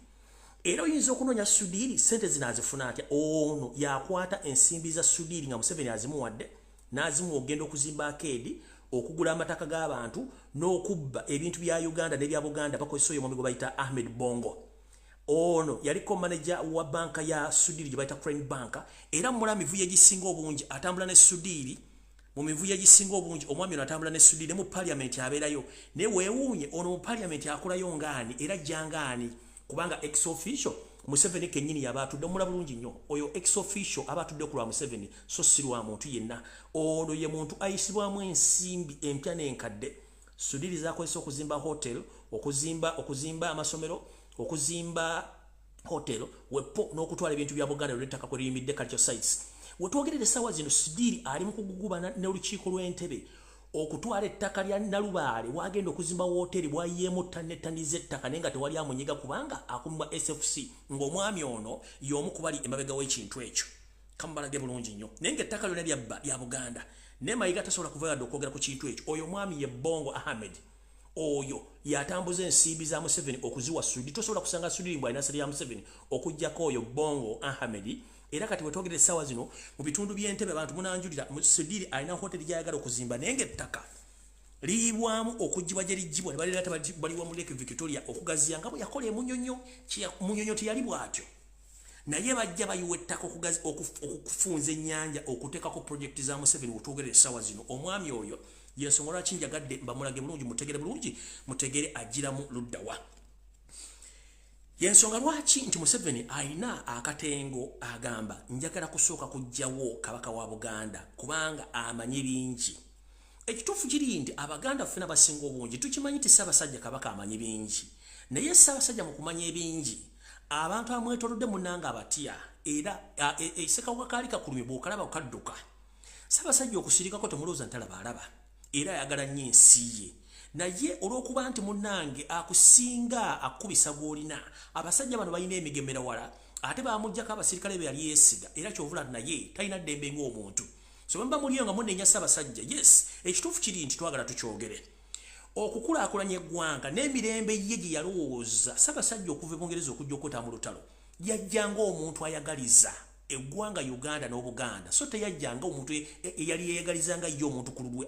era oyinza okunoonya Sudiiri sente zinazifuna atya ono yakwata ensimbi za Sudiiri nga Museveni azimuwadde n'azimu ogenda okuzimba akeedi okugula amataka g'abantu n'okubba ebintu bya Uganda n'ebya Buganda bakozesa oyo mwami bayita Ahmed Bongo ono yaliko manager wa banka ya Sudiiri gye bayita Crane Bank era mula mivuyo egisinga obungi atambula ne Sudiiri mu mivuyo egisinga obungi omwami ono atambula ne Sudiiri mu parliament abeerayo ne weewuunye ono mu parliament akolayo ngaani era jangaani kubanga ex official Museveni kennyini yabatudde mula bulungi nnyo oyo ex official abatudde ku lwa Museveni so si lwa muntu yenna ono ye muntu ayisibwamu ensimbi empya n'enkadde Sudiiri zakozesa okuzimba hotel okuzimba amasomero okuzimba hotel wepo n'okutwala ebintu bya Buganda lw'ettaka kwe liyimidde culture sites wetwogerere essaawa zino Sudiiri ali mu kugugubana n'olukiiko lw'Entebbe okutwala ettaka lya Nalubaale wagenda okuzimba hoteli bwayeemu ttani z'ettaka naye nga tewali amunyiga kubanga akumibwa SFC ng'omwami ono y'omu ku bali emabega w'ekintu ekyo kamubalage bulungi nnyo naye ng'ettaka lyonna lya Buganda naye Mayiga tasobola kuva yadde okwogera ku kintu ekyo oyo mwami ye Bongo Ahmed oyo yatambuza ensimbi za Museveni okuziwa Sudiiri tosobola kusanga Sudiiri bw'alina sali ya Museveni okujjako oyo Bongo Ahmed era kati wetwogera essaawa zino mu bitundu by'Entebbe abantu munanjulira Sudiiri alina hoteli gy'ayagala okuzimba naye ng'ettaka liibwamu okugibwa gye ligibwa ne balira baliwa mu Lake Victoria okugaziya nga bwe yakola Munyonyo teyali bw'atyo naye bajja bayiwa ettaka okufunza ennyanja okuteekako projekiti za Museveni wetwogerera essaawa zino omwami oyo yensonga lwaki njagadde mbamulage bulungi mutegere agiramu luddawa yensonga lwaki nti Museveni alina akatengo agamba njagala kusooka kujjawo kabaka wa Buganda kubanga amanyi bingi ekituufu kiri nti Abaganda ffena basinga obungi tukimanyi nti Ssaabasajja kabaka amanyi bingi naye Ssaabasajja mu kumanya ebingi abantu amwetoolodde munnanga abatya era ekiseka kaali kakulumye bw'okalaba okadduka Ssaabasajja okusirikako temulowooza ntalaba alaba era ayagala nnyo ensi ye naye olw'okuba nti munnange akusinga akubisa gw'olina abasajja bano balina emigemera wala ate bamuggyako abasirikale be yali yeesiga era kyovula naye talina ddembe ng'omuntu so bwe muba muliyo nga munneenya Ssaabasajja yes ekituufu kiri nti twagala tukyogere okukulaakulanya eggwanga n'emirembe ye gye yalowooza Ssaabasajja okuva e Bungereza okujja okweta mu lutalo yajjanga omuntu ayagaliza eggwanga Uganda n'Obuganda so teyajjanga omuntu eyali yeeyagalizanga ye omuntu ku lulwe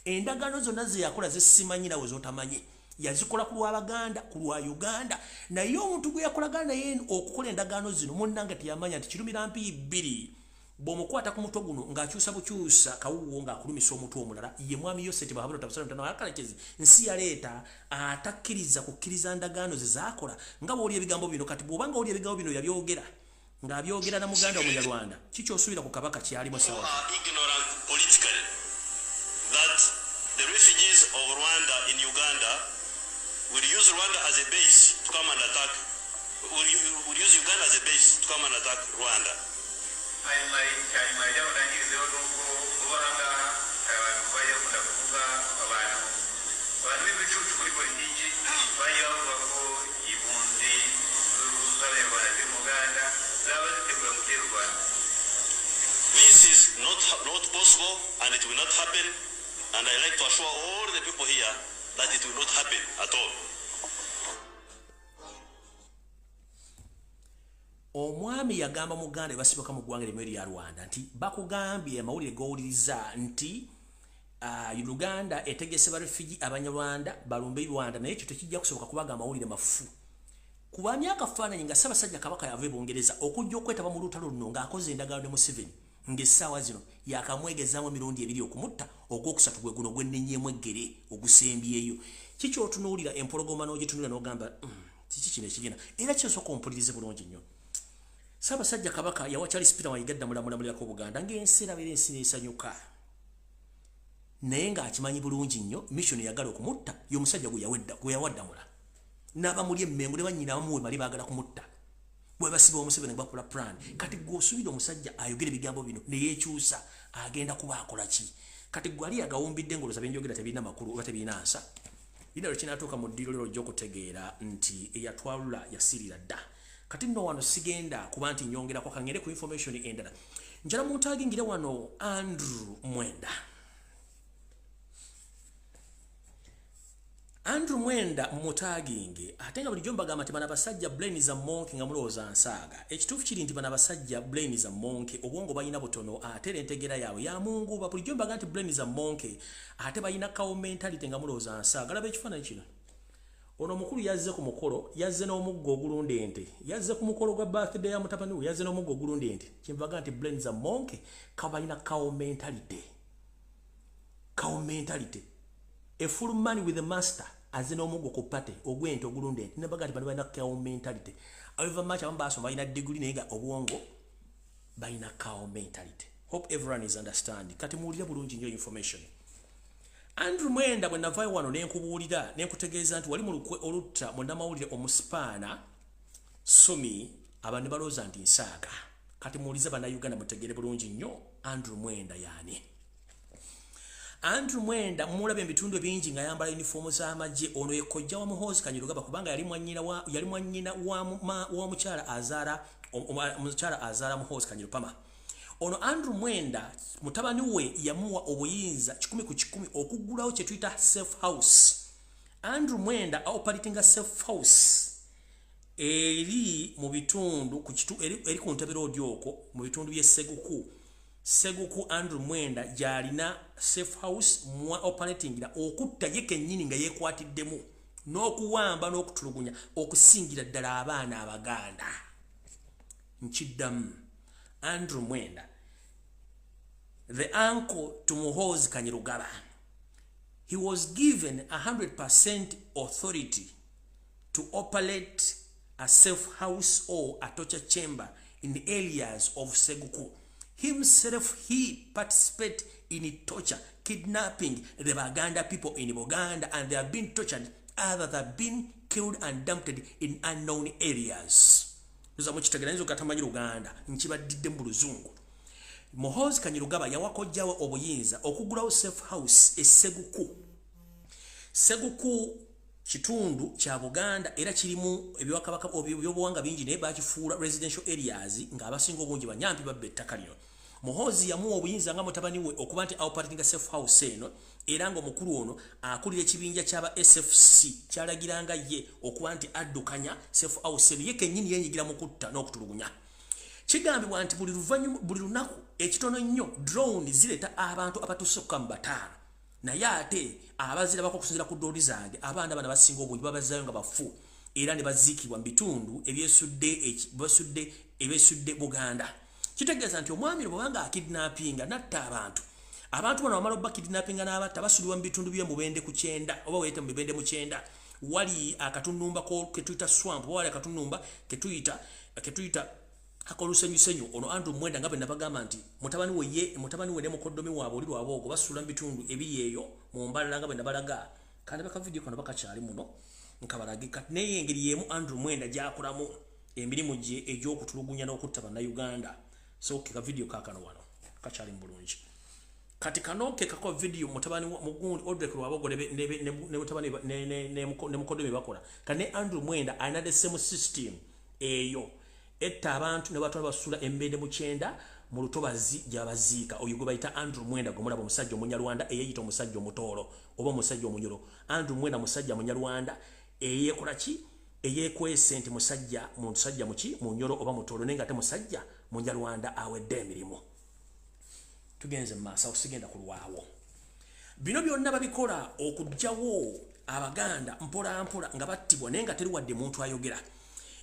endagaano zonna ze yakola zesimanyi nawe z'otamanyi yazikola ku lw'Abaganda ku lwa Uganda naye omuntu gwe yakolagana naye okukola endagaano zino munnanga teyamanya nti kirumira mpi bbiri bw'omukwata ku mutwe guno ng'akyusa bukyusa kawuwo ng'akulumisa omutwe omulala ye mwami Yoseti Bahabula tabusalomutano akalekezi nsi yaleeta atakkiriza kukkiriza ndagaano ze zaakola nga bw'oli ebigambo bino kati bw'obanga oli ebigambo bino yabyogera ng'abyogera na muganda omunyarwanda kikyosubira ku kabaka kyalimu sawa ignorant politically that the refugees of Rwanda in Uganda will use Rwanda as a base to come and attack will use Uganda as a base to come and attack Rwanda. This is not possible and it will not happen, and I like to assure all the people here that it will not happen at all. Omwami yagamba Muganda basibuka mu ggwanga limwe lya Rwanda nti bakugambye amawulire g'owuliriza nti Uganda etegese ba refugee abanyarwanda balumbe Rwanda naye ekyo tekijja kusoboka kubaga amawulire mafu kuba myaka faananyi nga Ssaabasajja kabaka yava e Bungereza okujja okwetaba mu lutalo luno ng'akoze endagaano ne Museveni ng'essaawa zino yakamwegezaamu emirundi ebiri okumutta ogwokusatu gwe guno gwennenyeemu eggere ogusembyeyo kiki otunuulira empologoma n'ogitunuulira n'ogamba kiki kino ekigenda era kyosooka ompulirize bulungi nnyo Ssaabasajja Kabaka yawa Charles Peter Mayiga mulamulako Buganda ng'enseera bere ensi n'esanyuka. Naye ng'akimanyi bulungi nnyo mission yagala okumutta y'omusajja gwe yawaddamula. N'abamuli emmengo ne bannyina abamuwe bali baagala kumutta. Bwe basiba Museveni ne bakola plan. Kati gw'osuubira omusajja ayogera ebigambo bino ne yeekyusa agenda kuba akola ki? Kati gwe ali agawumbidde ngoloza byenjogera tebirina makulu oba tebirina nsa. Ina lwe kinatuuka mu ddiiro lero gy'okutegeera nti eyatwalula yasirira dda. Kati nno wano sigenda kuba nti nyongerako kangende ku information endala. Njala muntagingire wano Andrew Mwenda. Andrew Mwenda mutaginge ate nga bulijjo mbagamba nti bana basajja brain za monke nga mulowooza nsaaga. Ekituufu kiri nti bana basajja brain za monke obwongo balina butono ate entegera yaabwe ya Mungu ba bulijjo mbaga nti brain za monke ate balina kawo mentality nga mulowooza nsaaga. Laba ekifaananyi kino. Ono mukulu yazze ku mukolo, yazze n'omuggo ogulunda ente. Yazze ku mukolo gwa birthday ya mutabani we, yazze n'omuggo ogulunda ente. Kimbaga nti brain za monke kabalina kawo mentality. Kawo mentality. A full man with a master azze n'omuggo ku pate ogw'ente ogulunda ente. Nembaga nti bano balina kawo mentality. However much abamu basoma balina degree naye nga obwongo balina kawo mentality. Hope everyone is understanding. Kati muwulire bulungi nnyo information. Andrew Mwenda bwe navaayo wano n'enkubuulira n'enkutegeeza nti wali mu lukwe olutta munnamawulire omusipaana Sumi abantu balooza nti nsaaga. Kati muwulize bannayuganda mutegere bulungi nnyo Andrew Mwenda yaani. Andrew Mwenda mulaba ebitundu bingi nga yambala uniform z'amagye. Ono ye kojja wa Muhoozi Kanyirugaba kubanga yali mwannyina wa mukyala azaala Muhoozi Kanyirupama. Ono Andrew Mwenda mutabani we yamuwa obuyinza 10 ku 10 okuggulawo kye tuyita safe house. Andrew Mwenda operating safe house eri mu bitundu eri ku Ntebe Road okwo mu bitundu bye Seguku Andrew Mwenda jalina safe house mwa operating okutta ye kennyini nga yekwatiddemu n'okuwamba n'okutulugunya okusingira ddala abaana Abaganda. Nkiddamu Andrew Mwenda, the uncle to Muhoozi Kanyirugaba. He was given 100% authority to operate a safe house or a torture chamber in the areas of Seguku. Himself, he participated in torture, kidnapping the Baganda people in Buganda, and they have been tortured, others have been killed and dumped in unknown areas. Muzamuchitegeranyizo katamanyi Luganda nkibadidde mu Luzungu. Muhoozi Kanyirugaba yawakojjawo obuyinza okugulawo safe house Seguku. Seguku kitundu kya Buganda era kirimu ebiwakabaka ebyobuwanga bingi naye bakifuula residential areas nga abasinga obungi banyampi babbe ettaka lino. Muhoozi yamuwa obuyinza nga mutabani we okuba nti operating safe house eno era nga omukulu ono akulira ekibinja ky'aba SFC kyalagiranga ye okuba nti addukanya safe house eno ye kennyini yenyigira mu kutta n'okutulugunya. Kigambibwa nti buli lunaku ekitono nnyo drone zireeta abantu abatusukka mu 5 naye ate abazirabako okusinziira ku doodi zange abaana bana basinga obungi babazaayo nga bafu era ne baziikibwa mu bitundu ebyesudde Buganda. Kitegeeza nti omwami bwanga akidnappinga natta abantu bano bamala bakidnappinga n'abatta basulibwa mu bitundu bye Mubende ku 9 oba weyite mu Mubende mu 9 wali akatunumba ko ketuyita swamp wali akatunumba ketuyita akolusenyu ono Andrew Mwenda nga bwe nabagamba nti mutabani we ne mukoddomi waabwe oli lwaboogo basula mu bitundu ebiri eyo mu mbalala nga bwe nabalaga kandi baka video kano bakakyali muno nkabalagika naye engeri yemu Andrew Mwenda gyakolamu emirimu gye egy'okutulugunya n'okutta bannayuganda. So kika video kakano wano kakyali mu bulungi. Kati kano kekako video mutabani mugundi Odrek lwabogo ne mutabani ne mukoddomi bakola kane Andrew Mwenda alina the same system eyo etta abantu ne batwala basula Embende mu 9 mu Lutobazi gyabaziika oyo gwe bayita Andrew Mwenda gomulaba omusajja Omunyarwanda eyeyita omusajja omutoolo oba omusajja omunyolo. Andrew Mwenda musajja Munyarwanda eyekola ki eyekwese nti musajja muki munyolo oba mutoolo nenga ate musajja Munyarwanda awedde emirimu. Tugenze maaso osigenda kulwawo. Bino byonna babikola okujjawo Abaganda mpola nga battibwa nenga teri wadde muntu ayogera.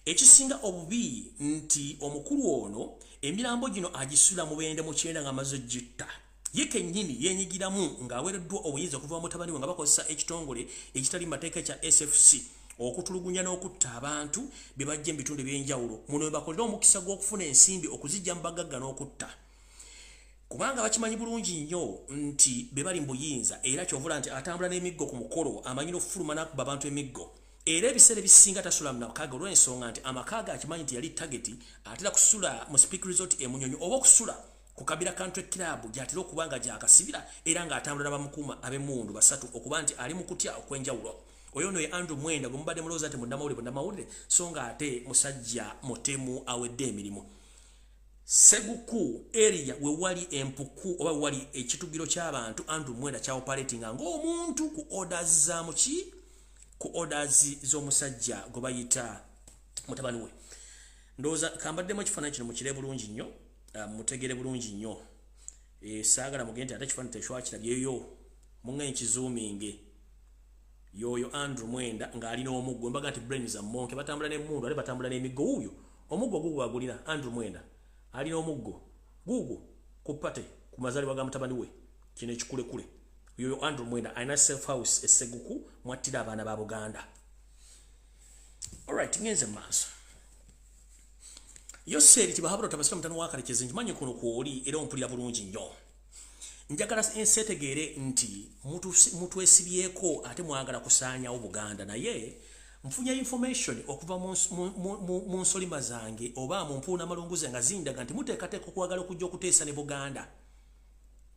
Ekisinga obubi nti omukulu ono emirambo gino agisula Mubende mu 9 nga amaze gitta. Ye kennyini yenyigiramu ng'aweereddwa obuyinza okuva mu mutabani we nga bakozesa ekitongole ekitali mateeka kya SFC okutulugunya n'okutta abantu be bajja mu bitundu ebyenjawulo muno bakolera omukisa gw'okufuna ensimbi okuzijja mu bagagga n'okutta kubanga bakimanyi bulungi nnyo nti be bali mu buyinza era kyovula nti atambula n'emiggo ku mukolo amanyi n'okufuluma n'akuba abantu emiggo era ebiseera ebisinga tasula mu makaga olw'ensonga nti amakaga akimanyi nti yali tageti atera kusula mu Speak Resort e Munyonyi oba okusula ku Kabira Country Club gy'atera okuba nga gyakasibira era ng'atambula n'abamukuuma ab'emmundu basatu okuba nti ali mu kutya okwenjawulo oyo no ye Andrew Mwenda gwe mubadde mulowooza nti munnamawulire so ng'ate musajja mutemu awedde emirimu Seguku area we wali empuku oba wali ekitugiro ky'abantu Andrew Mwenda kya operating ng'omuntu ku orders za muki ku orders z'omusajja gwe bayita mutabani we ndowooza kambaddemu ekifaananyi kino mukire bulungi nnyo mutegere bulungi nnyo saagala mugende ate ekifaananyi tekyakirabyeyo muŋŋenye kizuuminge yoyo Andrew Mwenda ng'alina omuggo mbaga nti brain za monke batambula n'emmundu ate batambula n'emiggo wuuyo omuggo gugwo agulina Andrew Mwenda alina omuggo gugwo ku pate ku mazaalibwa ga mutabani we kino ekikulekule yoyo Andrew Mwenda alina safe house esseguku mwattira abaana ba Buganda. Alright, ngenze maaso Yoseri tibahabula tabasira mutano wakalekeze njimanyi kuno kwoli era ompulira bulungi nnyo njagala ensetegeere nti mutu esibyeko ate mwagala kusaanyawo Buganda naye mfunye information okuva mu nsolima zange oba mu mpuuna malunguze nga zindaga nti muteekateeka okwagala okujja okuteesa ne Buganda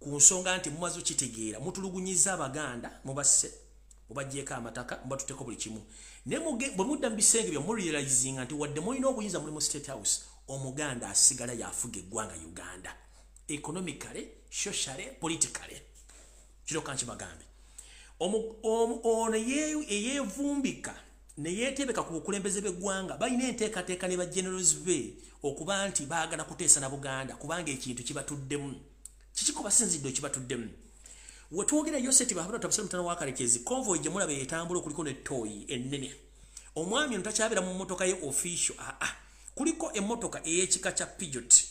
ku nsonga nti mumaze okitegeera mutulugunyiza Abaganda mubasse mubaggyeko amataka mubatuteeko buli kimu ne bwe mudda mu bisenge byo murealizinga nti wadde mulina obuyinza muli mu State House Omuganda asigala yafuga eggwanga Uganda economically, socially, politically. Kino kanchi bagambe. Ono yevumbika ne yetebeka ku bukulembeze b'eggwanga balina enteekateeka ne ba generals be okuba nti baagala kuteesa na Buganda kubanga ekintu kibatuddemu. Kikiko basinzidde kibatuddemu. Wetwogera Yoseti bahabula tabasira mutano wakalekezi convoy gye mulabe yetambula kuliko ne toy ennene. Omwami ono takyabera mu mmotoka ye official kuliko emmotoka ey'ekika kya Peugeot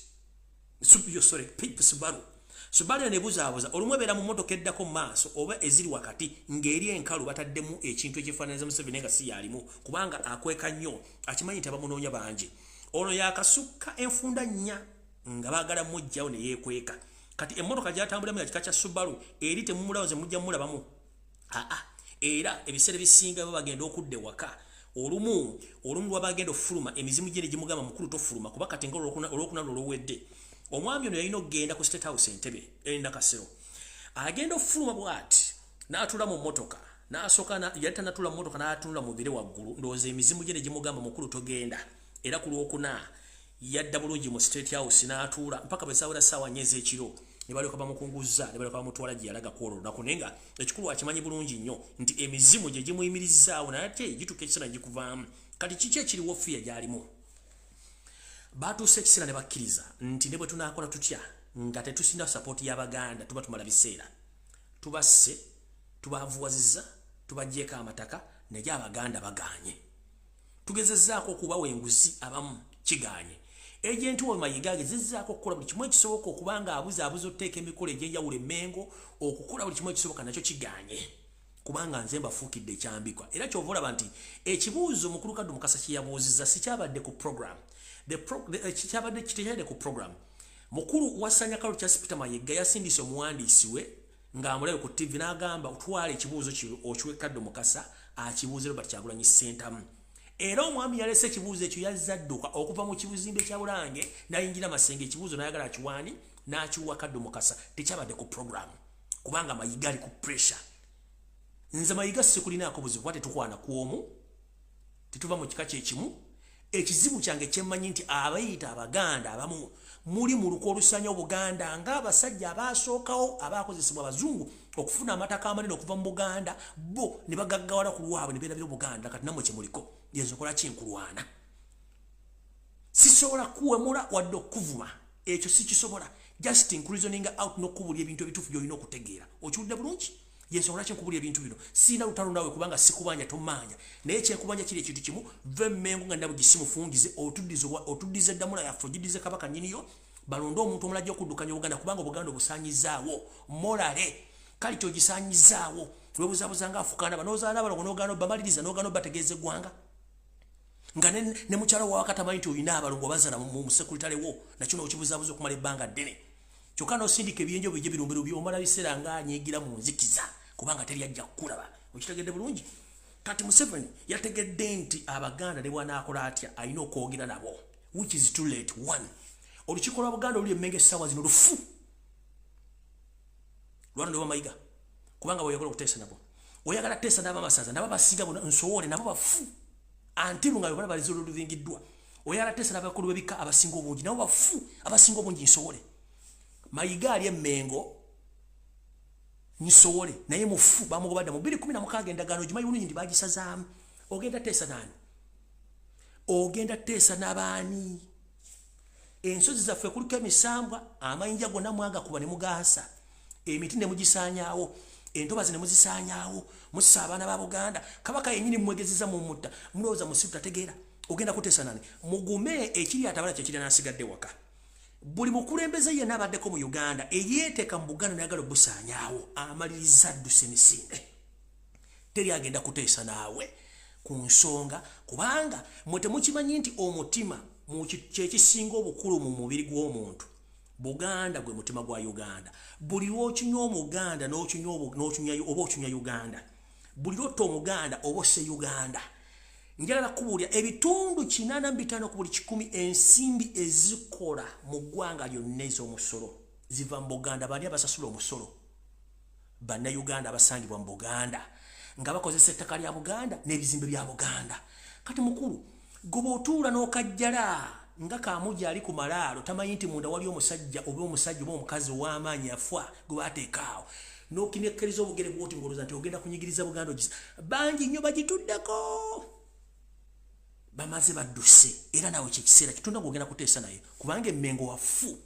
Subaru nebuzaabuza olumu ebeera mu mmotoka eddako mu maaso oba eziri wakati ng'eri enkalu bataddemu ekintu ekifaananiza Museveni nga si yalimu kubanga akweka nnyo akimanyi nti abamunoonya bangi ono yakasukka enfunda nnya nga baagala mujjawo ne yeekweka kati emmotoka gy'atambulamu ya kika kya Subaru eri temumulabaze mujja mulabamu era ebiseera bisinga bagenda okudda ewaka olumu lwabagenda ofuluma emizimu gyene gimugamba mukulu tofuluma kuba kati nga olwokuna lwolowedde omwami ono yalina okugenda ku State House Entebbe erinda Kasero agenda ofuluma bw'ati n'atuula mu mmotoka n'asooka yali tanatuula mu mmotoka n'atunula mu bire waggulu ndowooza emizimu gyene gimugamba mukulu togenda era ku lwokuna yadda bulungi mu State House n'atuula mpaka bwe saawera ssaawa nnya ez'ekiro ne balyoka bamukunguzza ne balyoka bamutwala gye yalaga ku olwo lunaku naye nga ekikulu akimanyi bulungi nnyo nti emizimu gye gimuyimirizzaawo naye ate gituuka ekiseera gikuvaamu kati kiki ekiriwo fiya gy'alimu batuuse ekiseera ne bakkiriza nti ne bwe tunaakola tutya nga tetusinda sapooti y'Abaganda tuba tumala biseera tubasse tubaavuwazizza tubaggyeko amataka naye Abaganda bagaanye tugezezzaako okubawa enguzi abamu kigaanye Agent wa Mayiga gezezzaako okukola buli kimu ekisoboka okubanga abuza otteeka emikolo egy'enjawulo emmengo okukola buli kimu ekisoboka nakyo kigaanye kubanga nze mbafuukidde ekyambikwa era kyova olaba nti ekibuuzo mukulu Kaddu Mukasa kye yabuuzizza sikyabadde ku program kikyabadde ku program mukulu wasanya Kalu Charles Peter Mayiga yasindise omuwandiisi we ng'amulabe ku TV n'agamba otwala ekibuuzo kyo okiwe Kaddu Mukasa akibuuze Robert Kyagulanyi Ssentamu era omwami yalese ekibuuzo ekyo yazadduka okuva mu kibuzimbe kya Bulange n'ayingira Masenge ekibuuzo n'ayagala akiwaani n'akiwa Kaddu Mukasa tekyabadde ku program kubanga Mayiga ali ku pressure nze Mayiga sikulinaako buzibu bwate tukwana kwomu tetuva mu kika kyekimu ekizibu kyange kyemmanyi nti abayita Abaganda abamu muli mu luko olusanya Obuganda ng'abasajja abaasookawo abaakozesebwa abazungu okufuna amataka amanene okuva mu Buganda bo ne bagaggawala ku lwabwe ne beerabira Buganda kati nammwe kyemuliko yensokola kinkulwana sisobola kuwemula wadde okuvuma ekyo sikisobola just increasing out n'okubulya ebintu ebituufu by'olina okutegeera okiwulira bulungi yensokola kinkubulya ebintu bino sina lutalo nawe kubanga sikubanja tomanya naye kyenkubanja kiri ekintu kimu ve mmengo nga ndabo gisimufungize otuddize Ddamula yaffe ogiddize Kabaka nnyiniyo balonde omuntu omulajja okuddukanya Obuganda kubanga Obuganda obusaanyizaawo morale kali kyogisanyizaawo lwebuzabuza nga afukana banozaana balo nogano bamaliriza nogano bategeeze gwanga nga ne mukyala wa wakatamanyi nti olina abalongo bazana mu sekuritale wo nakino okibuzabuza okumala ebbanga ddene kyokka n'osindika ebyenjo bye birumbiro byomala biseera nga anyigira mu nzikiza kubanga teri ajja kukulaba okitegedde bulungi kati Museveni yategedde nti abaganda ne bwanaakola atya alina okwogera nabo which is too late. One, olukiiko lwa Buganda oluli emmenge essaawa zino lufu lwano ne Mayiga kubanga bweyagala okuteesa nabo oyagala teesa n'abamasaza nabo basinga nsowole nabo bafu antiru nga bana balizo luvingiddwa oyagala teesa n'abakulu b'ebika abasinga obungi nabo bafu abasinga obungi nsowole Mayiga ali emmengo nsowole naye mufu bamugobadde mu 2016 endagaano gimayi bulungi ndi bagisazaamu ogenda teesa nani ogenda teesa n'abaani ensozi zaffe kuliko emisambwa amayinja gonna mwagakuba ne mugaasa emiti ne mugisaanyaawo entobazi ne muzisaanyaawo mussa abaana ba Buganda kabaka yennyini mwegezeza mu mutta mulowooza musiru tategeera ogenda kuteesa nani mugume ekiri atabala kyekiri n'asigadde waka buli mukulembeze yenna abaddeko mu Uganda eyeeteeka mu Buganda n'ayagala obusaanyaawo amaliriza adduse emisinde teri agenda kuteesa naawe ku nsonga kubanga mwe temukimanyi nti omutima kyekisinga obukulu mu mubiri gw'omuntu Buganda gwe mutima gwa Uganda buli lw'okinywa Omuganda oba okinywa Uganda buli lw'otta Omuganda oba osse Uganda njagala kubuulira ebitundu 85 ku buli 100 ensimbi ezikola mu ggwanga lyonna ez'omusolo ziva mu Buganda bani abasasula omusolo bannayuganda abasangibwa mu Buganda nga bakozesa ettaka lya Buganda n'ebizimbe bya Buganda kati mukulu goba otuula n'okajjala nga Kamuja ali ku malaalo tamanyi nti munda wali omusajja oba omukazi ow'amaanyi afa gwe baateekaawo n'okinekkeriza obugere bwoti ngoloza nti ogenda kunyigiriza Buganda bangi nnyo bagituddeko bamaze badduse era nawe kyekiseera kitunda ng'ogenda kuteesa naye kubanga emmengo wafu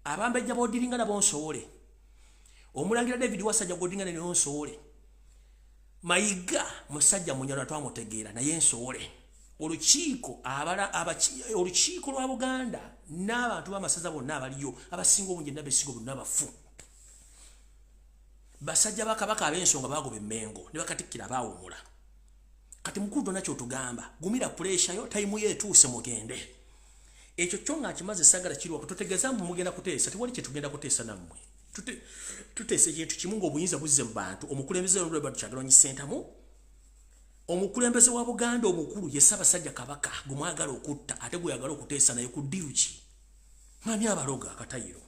abambejja boodiringa nabo nsowole omulangira David Wasajja goodinga ne nsowole Mayiga musajja munyala twamutegeera naye nsowole olukiiko lwa Buganda n'abantu b'amasaza bonna abaliyo abasinga obungi n'abesinga bonna abafu basajja bakabaka ab'ensonga bagoba emmengo ne bakatikkira baawumula kati mukulu nakyo tugamba gumira pressure yo time yetuuse mugende ekyo kyonga kimaze sagala kirwa kututegeeza mbu mugenda kuteesa tiwali kye tugenda kuteesa nammwe tuteese ekintu kimu ng'obuyinza buzze mu bantu omukulembeze Robert Kyagulanyi Ssentamu omukulembeze wa Buganda omukulu ye Ssaabasajja Kabaka gumwagala okutta ate guyagala okuteesa naye ku ddiru ki mwami abaloga akatayiro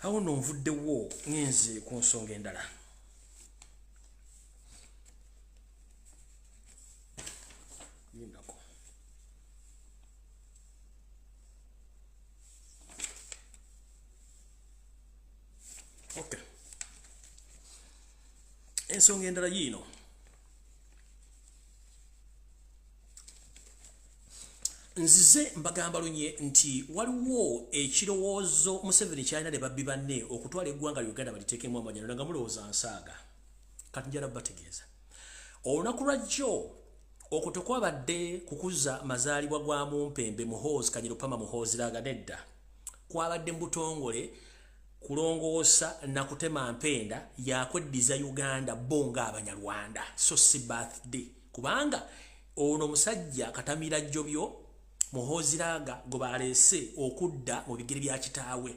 awo nno nvuddewo ngenze ku nsonga endala okay ensonga endala yino nzize mbagamba lunye nti waliwo ekirowoozo Museveni kyalina ne babbi banne okutwala eggwanga Uganda baliteekemu amanyano nga mulowooza nsaaga kati njala bategeeza olunaku lwajjo okwo tekwabadde kukuza mazaalibwa gwa Mumpembe Muhoozi Kanyirupama Muhoozi Laaga nedda kwabadde mu butongole kulongoosa na kutema mpenda yakweddiza Uganda bonga Abanyarwanda so si birthday kubanga ono musajja Katamira Jjobyo Muhoozi Laaga gwe baleese okudda mu bigere bya kitaawe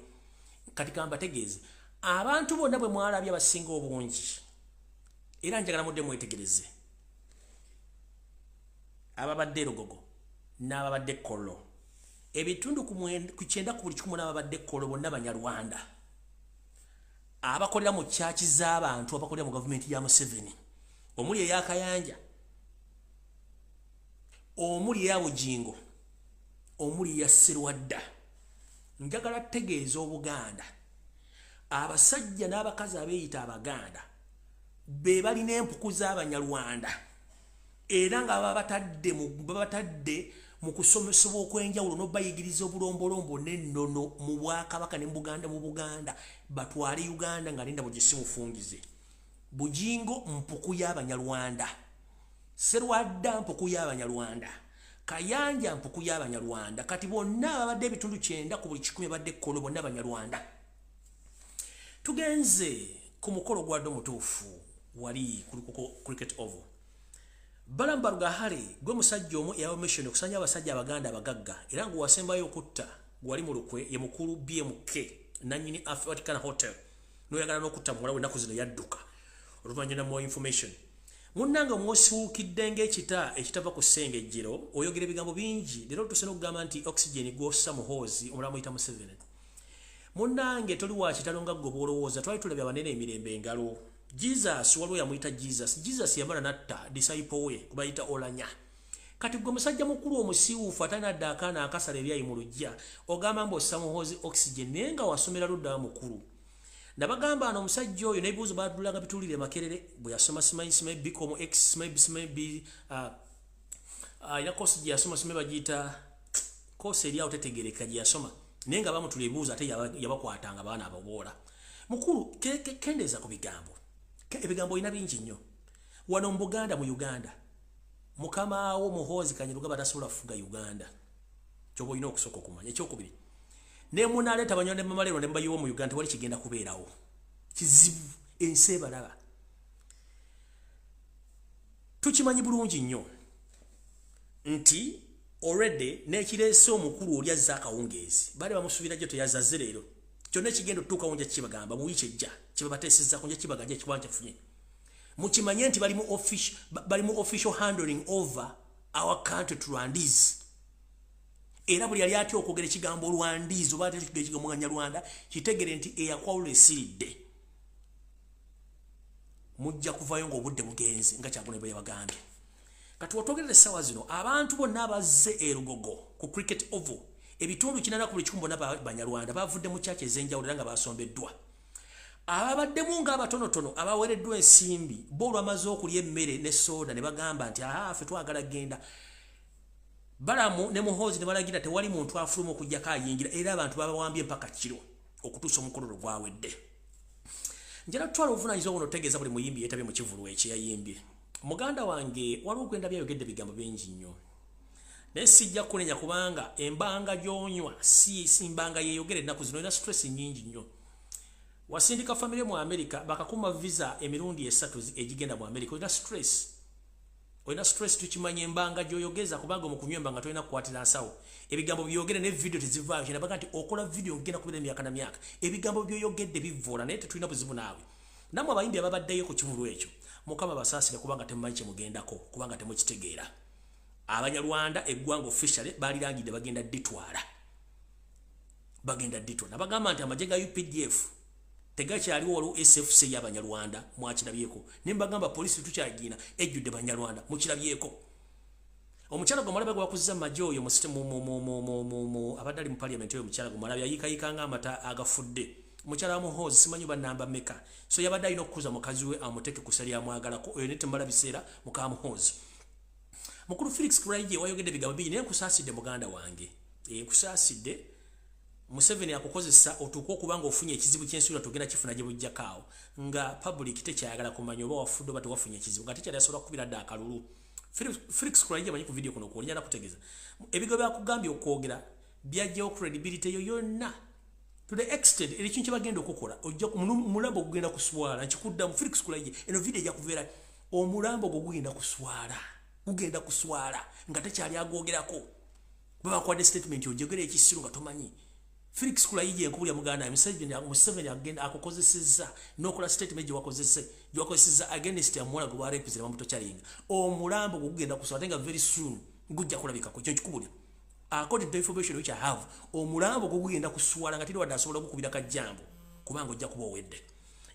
kati kamba tegeeze abantu bonna bwe mwalabye abasinga obungi era njagala mudde mwetegereze ababadde Lugogo n'ababadde Kollo ebitundu ku 9 ku buli 10 n'ababadde Kollo bonna Banyarwanda abakolera mu church z'abantu abakolera mu government ya Museveni omuli eyakayanja omuli ya Bujingo omuli ya Serwadda njagala tegeeza Obuganda abasajja n'abakazi abeeyita Abaganda be balina empuku z'Abanyarwanda era nga babatadde mu kusomesebwa okwenjawulo n'obayigiriza obulombolombo n'ennono mu Bwakabaka ne mu Buganda batwale Uganda nga linda bugisimufungize Bujingo mpuku y'Abanyarwanda Serwadda mpuku y'Abanyarwanda Kayanja mpuku y'Abanyarwanda kati bonna babadde ebitundu 9 ku buli 10 badde Kollo bonna Abanyarwanda tugenze ku mukolo gwadde mutuufu wali ku cricket oval. Balamba Rugahale gwe musajja omu eyawa mission okusanya abasajja abaganda abagagga era ngo wasembayo okutta gwali mu lukwe ye mukulu BMK nanyini African Hotel noyagala n'okutta muwala we naku zino yadduka oluvanyuma mu information. Munnanga mwosiwukidde ng'ekita ekitava ku ssengejjero oyogera ebigambo bingi leero tusena okugamba nti oxygen gwossa muhoozi omulamu yita Museveni. Munnange toli wa kitalo nga gwe bwolowooza twali tulabye abanene emirembe engalo. Jesus waliwo yamuyita Jesus yamala natta disciple we kubayita Olanya. Kati gwe musajja mukulu omusiiwuufu atanadde akaana akasala ebyayi mu luggya ogamba mbossa muhoozi oxygen naye nga wasomera ludda mukulu. Nabagamba ano omusajja oyo n'ebibuuzo baadulanga bituulire makerere bwe yasoma simanyi bikomo x simanyi ina kosi gye yasoma simanyi bagiyita kosi eri awo tetegereka gye yasoma naye nga bamutula ebibuuzo ate yabakwatanga abaana ababoola. Mukulu kendeeza ku bigambo. Ebigambo ina bingi nnyo. Wano mu Buganda mu Uganda mukama wo muhoozi Kanyarugaba tasobola kufuga Uganda. Kyoba olina okusooka okumanya. Ekyokubiri ne munaleeta banyonde mamalero ne mbayiwo mu Uganda wali kigenda kubeerawo. Kizibu ensi ebalaba. Tukimanyi bulungi nnyo nti already n'ekireese omukulu oli azza akawungeezi bali bamusuubira gye teyazazze leero kyonna ekigenda otutuuka wonja kibagamba mu wiiki ejja kibabateesezza kunja kibaganja ekibanja kifunye. Mukimanye nti bali mu official handling over our country to Rwandese. Era buli yali atya okwogera ekigambo Rwandese oba ate ekigambo Nyarwanda kitegere nti eyakwawula esiridde. Mujja kuvayo ng'obudde bugenze nga Kyagulanyi bwe yabagambye. Kati otwogerera essaawa zino abantu bonna abazze e Lugogo ku cricket oval ebitundu 80 bonna Banyarwanda bavudde mu kyaki ez'enjawulo era nga basombeddwa. Ababaddemu ng'abatonotono abaweereddwa ensimbi bo olwamaze okulya emmere ne soda ne bagamba nti ffe twagala genda. Balamu ne muhoozi ne balagira tewali muntu afuluma okujjako ayingira era abantu babawambye mpaka kiro okutuusa omukolo gwawedde. Njala tutwala obuvunaanyizibwa buno otegeeza buli muyimbi yeetabye mu kivulu ekyeyayimbye. Muganda wange waliwo gwenda byayogedde bigambo bingi nnyo. Naye sijja kunenya kubanga embanga gy'onywa si mbanga yeeyogera ennaku zino erina stress nnyingi nnyo. Wasindika famire mu Amerika bakakuma visa emirundi 3 egigenda mu Amerika olina stress. Olina stress tukimanye embanga gy'oyogeza kubanga omukunywa embanga tolina kukwatira nsawo. Ebigambo byogere ne video tezivaayo kye nabaga nti okola video ngenda kubira emyaka na myaka. Ebigambo by'oyogedde bivvoola naye tetulina buzibu naawe. Nammwe abayimbi ababaddeyo ku kivulu ekyo Mukama basaasire kubanga temumanyi kye mugendako kubanga temukitegeera. Abanyarwanda eggwanga officially balirangidde bagenda ditwala. Nabagamba nti amagye ga UPDF tegakyaliwo waliwo SFC y'Abanyarwanda mwakirabyeko. Ne mbagamba polisi tukyagina ejjudde Banyarwanda mukirabyeko. Omukyala gwe Malabe gwakuzza majje oyo mu abadde ali mu parliament oyo omukyala gwe Malabe yayikayikanga amata agafudde. Mukyala wa muhoozi simanyi bannamba mmeka. So yabadde alina okukuza mukazi we amuteke ku ssali amwagalako oyo ne temala biseera muka muhoozi. Mukulu Felix Kulaije wayogedde bigambo bingi naye nkusaasidde muganda wange. Nkusaasidde Museveni akukozesa otuuka okubanga ofunye ekizibu ky'ensuula tugenda kifuna gye bujjakaawo nga public tekyayagala kumanya oba wafudde oba tewafunye ekizibu nga tekyali asobola kubira dda akalulu. Felix Kulaije amanyi ku video kuno kuonya nakutegeeza ebigo byakugambye okwogera byajjawo credibility yo yonna to the extent eri kintu bagenda okukola ojja mulambo ogenda kuswala nkikuddamu Felix Kulaije eno video ejja kubeera omulambo ogugenda kuswala nga tekyali agwogerako baba kwa statement ojegere ekisiru nga tomanyi. Felix Kulaije enkubulya muganda Museveni agenda akukozeseza n'okola statement gye wakozeseza against amuwala gwe barepresent bamuto kyalinga omulambo gugenda kuswala nga very soon gujja kulabikako kyo kikubulya. According to the information which I have omulambo gugenda kuswala nga tiri wadde asobola okukubira kajjambo kubanga ojja kuba owedde.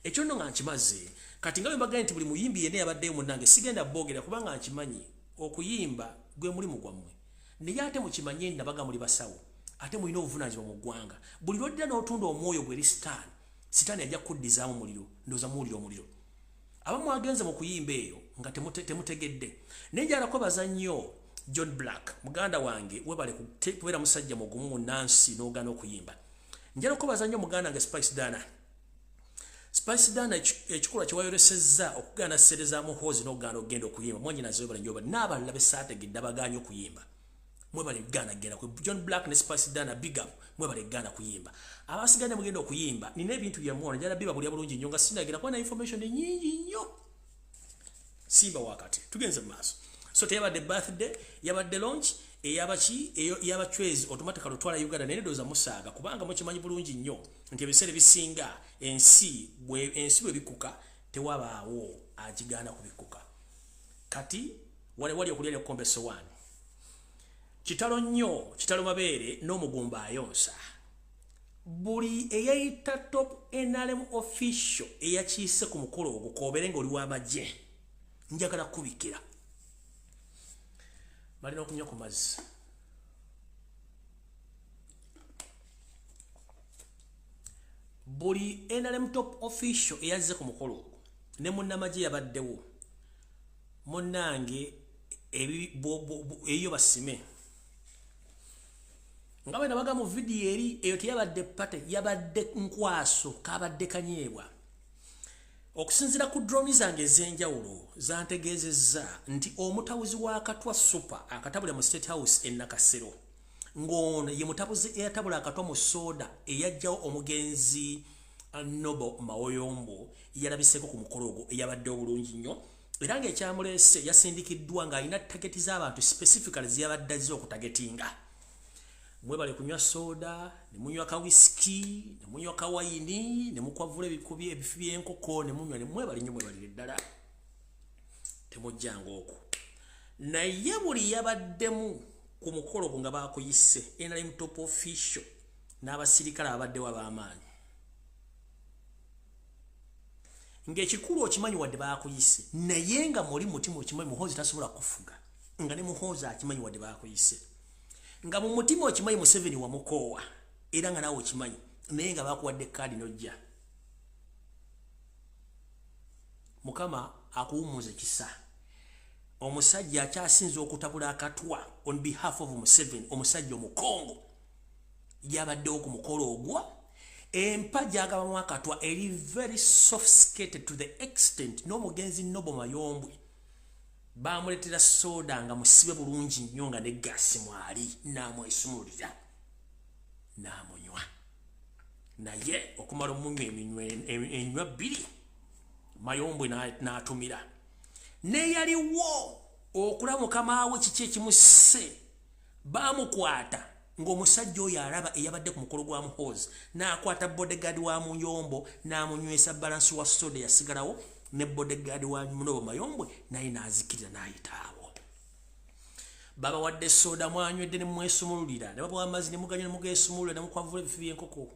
Ekyo nno nga nkimaze kati nga bwe nti buli muyimbi yenna yabaddeyo munnange sigenda boogera kubanga nkimanyi okuyimba gwe mulimu gwammwe naye ate mukimanye nabaga muli basawo ate mulina obuvunaanyizibwa mu ggwanga. Buli lwodda n'otunda omwoyo gw'eri sitaani ajja kuddizaamu muliro ndooza muwulira omuliro. Abamu agenze mu kuyimba eyo nga temutegedde naye njalako baza nnyo John Black muganda wange webale kubeera musajja mugumu mu Nancy n'ogaana okuyimba. Njalako baza nnyo muganda wange Spice Dana ekikola kye wayolesezza okugaana ssereza muhoozi n'ogaana okugenda okuyimba mwanyinaze webale nnyo n'abalala be saategedde abagaanye okuyimba mwebale Ghana genda ku John Black ne Spice Dana big up mwebale Ghana kuyimba abasigane mugenda okuyimba nina ebintu bya muona jala biba buli bulungi nnyo nga sinagira kwa na information nyingi nnyo simba wakati tugenze maso so teyabadde birthday yabadde launch eyabachi eyabachwezi automatically twala Uganda ne doza musaaga kubanga mukimanyi bulungi nnyo nti ebiseera bisinga ensi bwe bikuka tewabaawo agigana kubikuka kati wali okulya kombe sowani kitalo nnyo kitalo mabeere n'omugumba ayonsa buli eyayita top NRM official eyakiise ku mukolo ogwo koberenga oli w'amagye njagala kubikira balina okunywa ku mazzi buli NRM top official eyazze ku mukolo ogwo ne munnamagye yabaddewo munnange eyo basime nga bwe nabaga mu video eri eyo teyabadde pate yabadde nkwaso kabadde kanyeebwa okusinzira ku drone zange ez'enjawulo zantegeezezza nti omutabuzi wa Katwa Super akatabula mu State House Nakasero ngono ye mutabuzi eyatabula akatwa mu soda eyajjawo omugenzi Nobo Mawoyombo yalabiseko ku mukolo ogwo eyabadde obulungi nnyo era ng'ekyamulese yasindikiddwa ng'alina tageti z'abantu specifically ziyabadde okutagetinga mwebale kunywa soda ne munywa ka whisky ne munywa ka wayini ne mukwavula ebikubi ebifi by'enkoko ne munywa ne mwebale nnyo mwebale ddala temujjanga okwo naye buli yabaddemu ku mukolo nga baakuyise NRM top official n'abasirikale abaddewo ab'amaanyi ng'ekikulu okimanyi wadde baakuyise naye nga muli mutima okimanyi muhoozi tasobola kufuga nga ne muhoozi akimanyi wadde baakuyise nga mu mutima okimanyi Museveni wamukoowa era nga naawe okimanyi naye nga bakuwadde kaadi n'ojja Mukama akuwummuza kisa omusajja akyasinza okutabula akatwa on behalf of Museveni omusajja omukongo yabaddewo ku mukolo ogwo empagi agabamu akatwa eri very sophisticated to the extent n'omugenzi Nobo Mayombwe bamuletera soda nga musibe bulungi nnyo nga ne gasi mwali namwesumulira namunywa naye okumala omunywa enywa bbiri Mayombwe n'atumira ne yaliwo okulaba mukama we kiki ekimusse bamukwata ng'omusajja oyo alaba eyabadde ku mukolo gwa muhoozi n'akwata bodyguard wa Muyombo n'amunywesa balansi wa soda yasigalawo ne bodyguard wa Nobo Mayombwe naye n'azikirira n'ayitaawo baba wadde soda mwanywedde ne mwesumululira ne babawa amazzi ne muganywa ne mugeesumulula ne mukwavula ebifi by'enkoko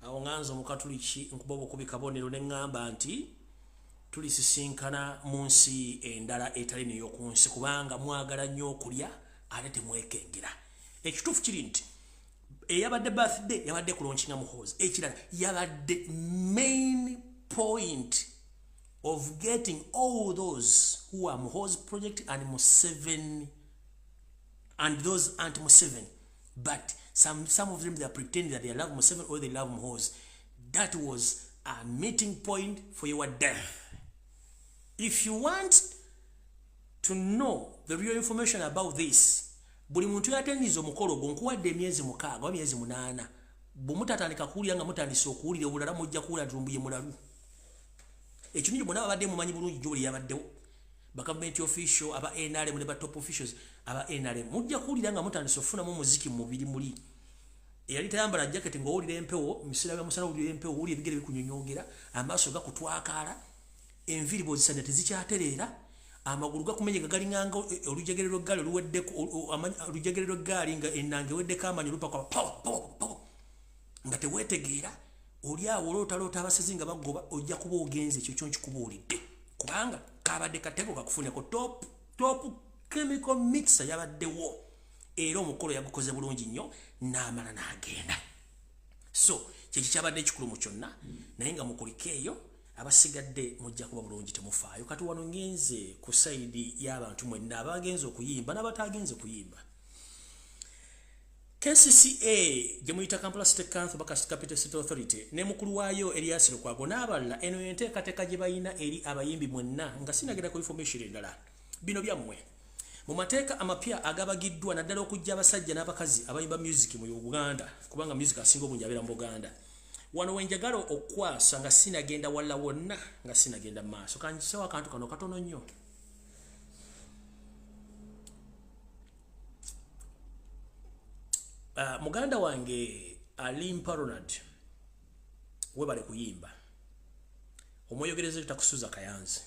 awo nganza omukatuliki nkuba obukubi kabonero ne ŋŋamba nti tulisisinkana mu nsi endala etali n'ey'oku nsi kubanga mwagala nnyo okulya ate temwekengera ekituufu kiri nti eyabadde birthday yabadde kulonkinga muhoozi ekirala yabadde main point of getting all those who are Muhoozi project and Museveni and those anti-Museveni but some of them they are pretending that they love Museveni or they love Muhoozi. That was a meeting point for your death. If you want to know the real information about this, buli muntu yatendiza omukolo gwo nkuwadde emyezi 6 oba emyezi 8 bumutatandika kuwulira nga mutandise okuwulira obulala mujja kuwulira tulumbuye mulalu ekintu bonna babadde mumanyi bulungi gy'oli yabaddewo ba government official aba NRM ne ba top officials aba NRM mujja kuwulira nga mutandise okufunamu omuziki mu mubiri muli eyali tayambala jacket ng'owulira empewo misira byamusana owulira empewo owulira ebigere bikunyonyogera amaaso gakutwakaala enviri bwozisanya tezikyatereera amagulu gakumenyeka galinganga olujegere lw'eggaali oluweddeko olujegere lw'eggaali nga ennanga eweddeko amanyi olupaka nga teweetegeera oli awo olootaloota abasezi nga bagoba ojja kuba ogenze ekyo kyo nkikubuulidde kubanga kabadde katego kakufuneko top chemical mixer yabaddewo era omukolo yagukoze bulungi nnyo n'amala n'agenda so kyeki kyabadde ekikulu mu kyonna naye nga mukuliko eyo abasigadde mujja kuba bulungi temufaayo kati wano ngenze ku sayidi y'abantu mwenna abagenze okuyimba n'abatagenze kuyimba KCCA gye muyita Kampala State Council baka Capital City Authority ne mukulu waayo Elias Lukwago n'abalala eno enteekateeka gye bayina eri abayimbi mwenna nga sinagenda ku information endala bino byammwe mu mateeka amapya agabagiddwa naddala okujja abasajja n'abakazi abayimba music mu Uganda kubanga music asinga obungi abeera mu Buganda wano wenjagala okwasa nga sinagenda walla wonna nga sinagenda maaso kankisewo akantu kano katono nnyo muganda wange Alimpa Ronald webale kuyimba omweyogereze takusuza kayanzi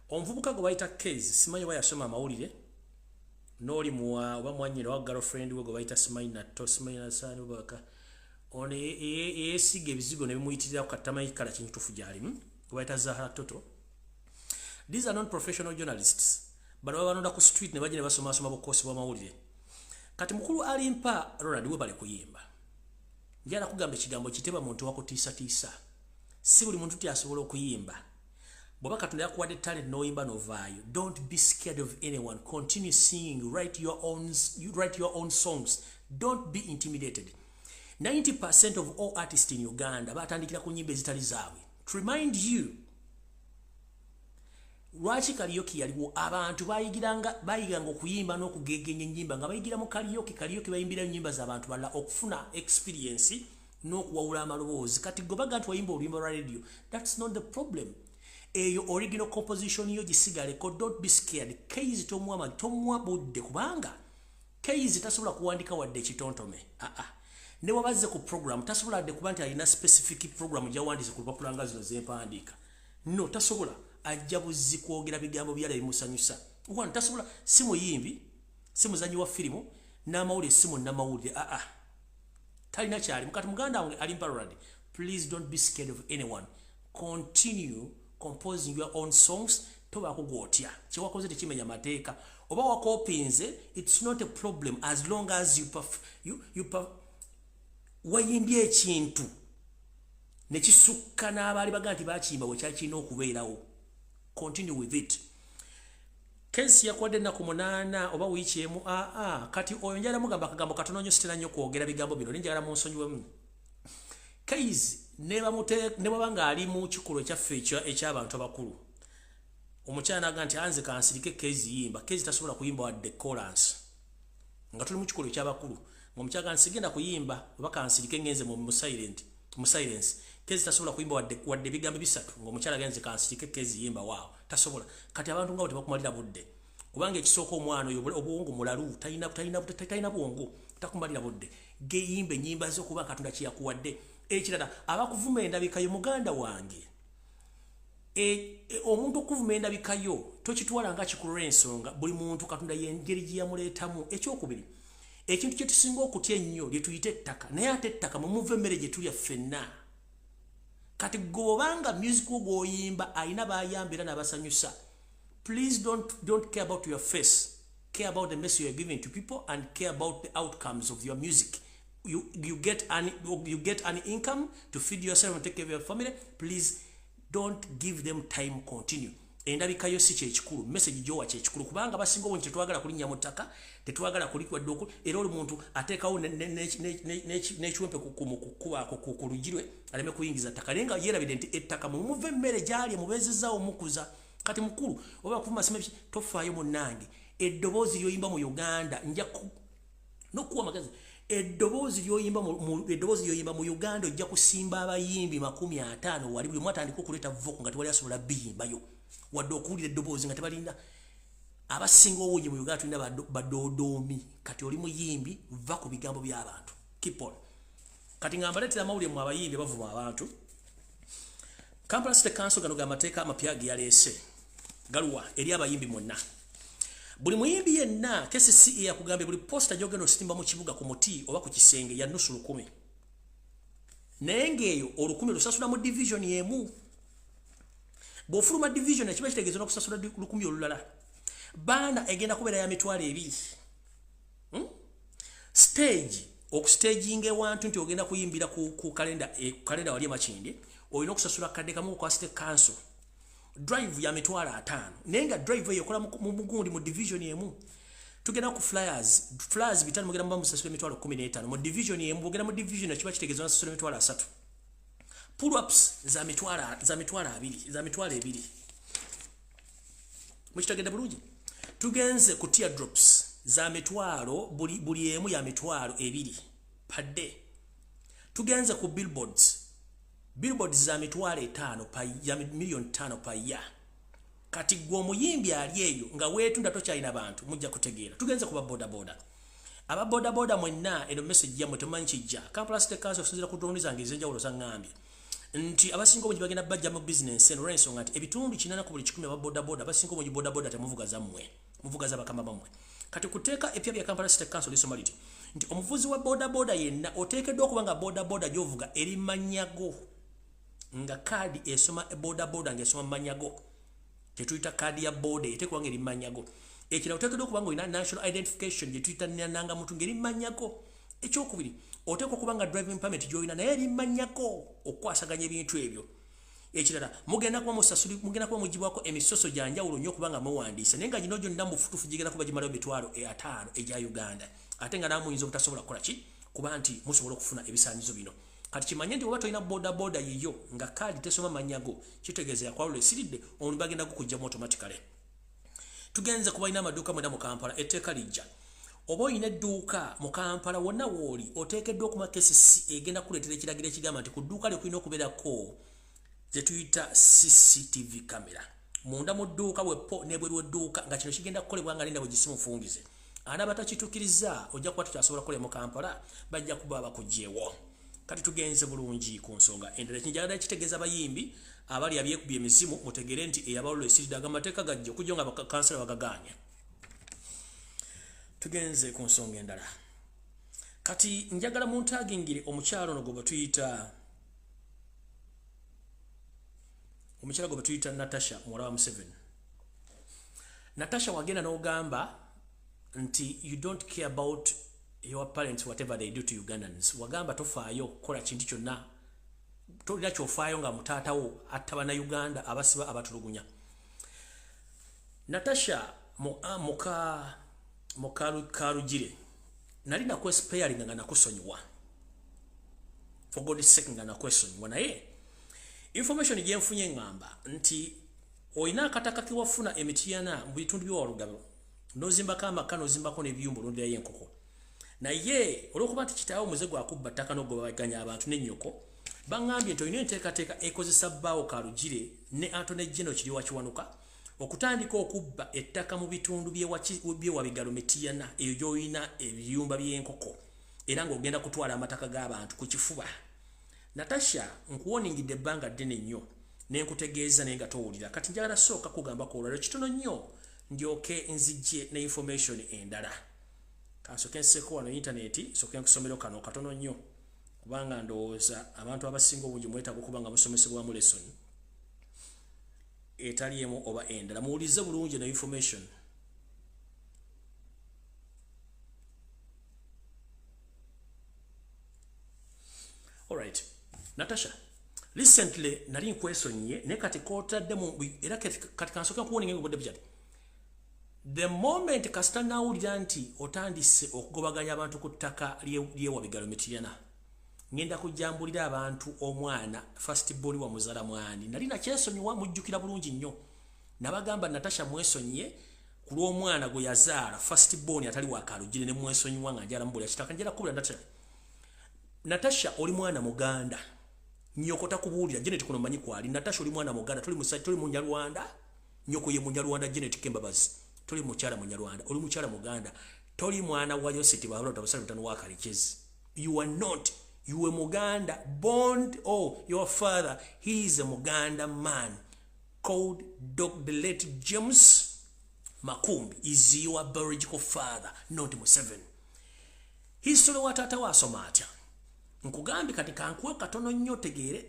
omuvubuka gwe bayita Kezi simanyi oba yasoma amawulire n'oli muwa oba mwanyina wa girlfriend we gwe bayita Simaina Sani Bubaka ono yeesiga ebizigo ne bimuyitirira ku katamayikala kintufu gy'alimu gwe bayita Zahara Toto. These are non-professional journalists bano babanonda ku street ne bajja ne basoma bukoosi bw'amawulire kati mukulu Alimpa Ronald webale kuyimba njala kugamba ekigambo kiteba muntu wakutiisatiisa si buli muntu asobola okuyimba bw'oba Katonda yakuwadde talent n'oyimba n'ovaayo don't be scared of anyone continue singing write your own songs don't be intimidated 90% of all artists in Uganda batandikira ku nyimba ezitali zaabwe to remind you lwaki karaoke yaliwo abantu bayiganga okuyimba n'okugegenya ennyimba nga bayigira mu karaoke bayimbira ennyimba z'abantu balala okufuna experience n'okuwawula amaloboozi kati gwe baga nti wayimba oluyimba lwa radio that's not the problem eyo original composition yo gisigaleko don't be scared Kezi tomwa budde kubanga Kezi tasobola kuwandika wadde ekitontome ne wabazze ku program tasobola wadde kuba nti alina specific program gyawandise ku lupapula nga zino zempandiika no tasobola ajja buzzi kwogera bigambo byala bimusanyusa wano tasobola si muyimbi si muzanyi wa firimu n'amawulire si munnamawulire talina kyali mukati muganda wange Alimpa Ronald please don't be scared of anyone continue composing your own songs tobaako gwotya kyewakoze tekimenya mateeka oba wakopinze it's not a problem as long as wayimbye ekintu nekisukka n'abaali baga nti bakiyimba bwe kyakirina okubeerawo continue with it Kezi yakwadde ennaku 8 oba wiiki emu kati oyo njala mugamba akagambo katono nnyo sitera nnyo kwogera bigambo bino ninjagala munsonyiwemu Kezi ne bwabanga ali mu kikolo ekyaffe eky'abantu abakulu omukyala aga nti anze kansirike Kezi yimba Kezi tasobola kuyimba wadde chorus nga tuli mu kikolo eky'abakulu ng'omukyala nsigenda kuyimba oba kansirike ngenze mu silence Kezi tasobola kuyimba wadde bigambo bisatu ng'omukyala genze kansirike Kezi yimba waawo tasobola kati abantu nga tebakumalira budde kubanga ekisooka omwana oyo obwongo mulalu talina bwongo takumalira budde geyimbe ennyimba z'okuba Katonda kyeyakuwadde ekirala abakuvuma endabikayo muganda wange omuntu okuvuma endabikayo tokitwala nga kikulu ensonga buli muntu Katonda y'engeri gye yamuleetamu ekyokubiri ekintu kye tusinga okutya ennyo lye tuyita ettaka naye ate ettaka mumuva emmere gye tulya ffenna kati gobanga music gw'oyimba ayina bayambira n'abasanyusa please don't care about your face care about the message you're giving to people and care about the outcomes of your music you get an income to feed yourself and take care of your family please don't give them time continue endabikayo si kyekikulu message gyowa kyekikulu kubanga basinga obungi tetwagala kulinnya mu ttaka tetwagala kulikwadde oku era oli muntu ateekawo n'ekiwempe kukubaako ku lugirwe aleme kuyingiza ttaka naye nga yeerabidde nti ettaka mumuva emmere gyali mubeezezaawo mukuza kati mukulu oba kuvuma sima tofaayo munnange eddoboozi lyoyimba mu Uganda nja n'okuwa amagezi eddoboozi lyoyimba mu Uganda ojja kusimba abayimbi 50 wali buli mwatandika okuleeta voko nga tewali asobola biyimbayo wadde okuwulira eddoboozi nga tebalinda abasinga obungi mu Uganda tulina badodoomi kati oli muyimbi va ku bigambo by'abantu keep on kati nga mbaleetera amawulire mu abayimbi bavuma abantu Kampala City Council gano g'amateeka amapya ge yaleese galuwa eri abayimbi mwonna buli muyimbi yenna KCCA yakugambye buli posta gy'ogenda ositimba mu kibuga ku muti oba ku kisenge ya nusu 100 naye ng'eyo 100 lusasula mu division y'emu bw'ofuluma division ekiba kitegeeza n'okusasula 100 olulala baana egenda kubeera ya mitwalo 2 stage okustaging ewantu nti ogenda kuyimbira ku kalenda wali Makindye olina okusasula kadde kamu kwa City Council drive ya mitwalo 5 naye nga drive eyo ekola mu bugundi mu division y'emu tugenda ku flyers bitano mugenda mu musasula mitwalo 15 mu division y'emu ogenda mu division ekiba kitegeeza n'osasula mitwalo 3 pull ups za mitwalo 2 mukitegedde bulungi tugenze ku teardrops za mitwalo buli emu ya mitwalo 2 per day. Tugenze ku billboards za mitwalo 5 ya million 5 per year. Kati gwo omuyimbi ali eyo nga weetunda tokyalina abantu mujja kutegeera. Tugenze ku boda. Aba boda mwenna eno message ya mutemanyi kijja. Kampala City Council osinzira ku drone zange ezenjawulo zangambye nti abasinga obungi bagenda bajja mu business ensonga nti ebitundu 8 ku buli 10 aba boda abasinga obungi boda temuvuga zammwe muvuga za bakama bamwe. Kati kuteeka epya bya Kampala City Council lisoma liti nti omuvuzi wa boda yenna oteekeddwa okuba nga boda gy'ovuga eri manyago nga kadi esoma boda ng'esoma manyago tetuyita kadi ya boda eteekwa ng'eri manyago. Ekira oteekeddwa okuba nga olina national identification gye tuyita nanga muntu ng'eri manyago. Ekyokubiri oteekwa okuba nga driving permit gy'olina naye eri manyago okwasaganya ebintu ebyo. Ekirala mugenda kuba musasuli mugenda kuba mugibwako emisoso gya njawulo nnyo kubanga muwandiisa naye nga gino gyonna mufutufu gigenda kuba gimalayo emitwalo 5 egya Uganda ate nga namuyinza obutasobola kukola ki kuba nti musobola okufuna ebisaanyizo bino. Kati kimanye nti bw'oba tolina boda yiyo nga kaadi tesoma manyago kitegeeza yakwalula esiridde omuntu bagenda kukugyamu automatically. Tugenze kuba ina amaduuka mwena mu Kampala etteeka lijja oba olina edduuka mu Kampala wonna wooli oteekeddwa okuma KCC egenda kuleetera ekiragiro ekigamba nti ku dduuka lyo kulina okubeerako zetuyita CCTV camera munda mu dduuka wepo n'ebweru w'edduuka nga kino kigenda kukolebwa nga linda bwe gisimufungize. Ana batakituukiriza ojja kuba tukyasobola kukola mu Kampala bajja kuba bakugyewo. Kati tugenze bulungi ku nsonga endala kinjagala kitegeeza abayimbi abali abyekubye emizimu mutegere nti eyabawulo esiridde agamateeka gajja okujja nga bakansala bagaganya. Tugenze ku nsonga endala kati njagala muntagingire omukyalo ono gwe batuyita Natasha muwala wa Museveni. Natasha wagenda n'ogamba nti you don't care about your parents whatever they do to Ugandans. Wagamba tofaayo kola kintu kyonna tolina kyofaayo nga mutaatawo atta bannayuganda abasiba abatulugunya. Natasha mukalugire nali nakwesparing nga nakusonyiwa for God's sake nga nakwesonyiwa naye information gyenfunye ngamba nti oyina akataka kiwafuna emitiyana mu bitundu by'Olugalo nozimbako amaka nozimbako n'ebiyumba olondera y'enkoko naye olw'okuba nti kitaawo muze gwakubba ttaka n'ogobaganya abantu n'ennyoko bangambye nti olina enteekateeka ekozesa bbaawo Kalugire ne Anthony General kiri wakiwanuka okutandika okubba ettaka mu bitundu by'ewabigalo mitiyana eyo gy'olina ebiyumba by'enkoko era ng'ogenda kutwala amataka g'abantu ku kifuba. Natasha nkuwoningidde ebbanga ddene nnyo nenkutegeeza naye nga towulira kati njagala sooka kugambako olwaliro kitono nnyo ndyoke nzijje ne information endala. Kansooke nseko wano intaneti sooke nkusomero kano katono nnyo kubanga ndowooza abantu abasinga obungi mwetaaga okuba nga musomesebwamu lesson etaliemu oba endala muwulize bulungi ne information. Alright. Natasha, recently nali nkwesonyiye ne kati kotadde mu era kati kansoka kuwoninga ngobodde bijati. The moment kasita nawulira nti otandise okugobaganya abantu ku ttaka ly'ewabigalo mitiyana ngenda kujambulira abantu omwana first born wa muzala mwani nali nakyesonyiwa mujjukira bulungi nnyo nabagamba Natasha mwesonyiye ku lw'omwana gwe yazaala first born atali wa Kalugire ne mwesonyiwa nga njala mbulira kitaka njala kubula Natasha oli mwana Muganda nyoko takubuulira Janet kuno manyi kwali Natasha oli mwana Muganda tuli mu Nyarwanda nyoko ye mu Nyarwanda Janet Kembabazi tuli mukyala mu Nyarwanda oli mukyala Muganda toli mwana wa Yoseti Bahalota basali mutano wa Kalikezi. You are not, you were Muganda born. Oh, your father, he is a Muganda man called the late James Makumbi is your biological father, not Museveni. History wa tata wa Somalia. Nkugambye kati kankuwe katono nnyo tegeere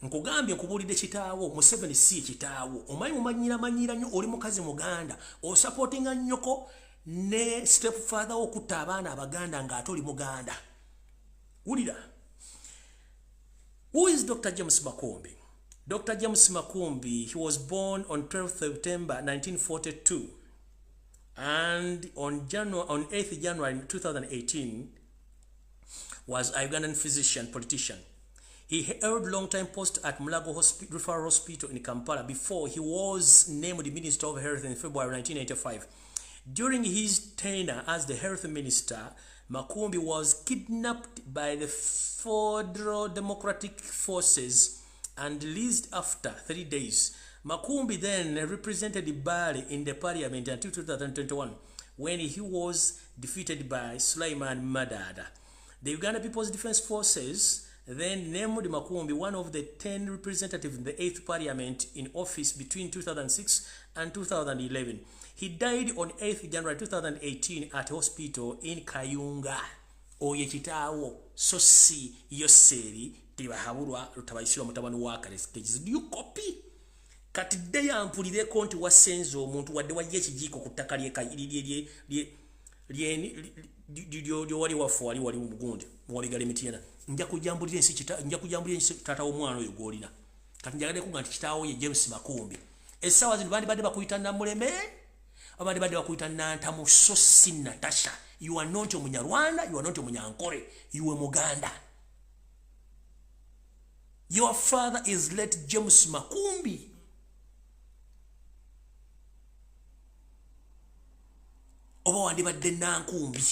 nkugambye nkubulidde kitaawo Museveni si kitaawo omanyi mumanyira nnyo oli mukazi Muganda o supportinga nnyoko ne step father okutta abaana Abaganda ng'ate oli Muganda. Wulira, who is Dr. James Makumbi? Dr. James Makumbi, he was born on 12th September 1942 and on 8th January 2018 was a Ugandan physician, politician. He held long-time post at Mulago Referral Hospital in Kampala before he was named the Minister of Health in February 1985. During his tenure as the health minister, Makumbi was kidnapped by the Federal Democratic Forces and released after 3 days. Makumbi then represented Bali in the parliament until 2021, when he was defeated by Sulaiman Madada. The Uganda People's Defense Forces then named Makumbi one of the 10 representatives in the 8th parliament in office between 2006 and 2011. He died on 8th January 2018 at a hospital in Kayunga. Oye chitawo sosi yoseri tibahabulwa lutabayisirwa mutabani wa Kalesi. Do you copy? Kati deya mpulire konti wa senzo omuntu wadde wajje ekijiko ku ttaka lye wali wafu wali mugundi muwabigala emitiyana nja kujambulira ensi tata w'omwana oyo gw'olina kati njagala kuga nti kitaawo ye James Makumbi essaawa zino badde bakuyita Namuleme abandi badde bakuyita Nantamu so si Natasha. You are not Omunyarwanda, you are not Omunyankore, you are Muganda. Your father is late James Makumbi. Oba wandibadde Nankumbi.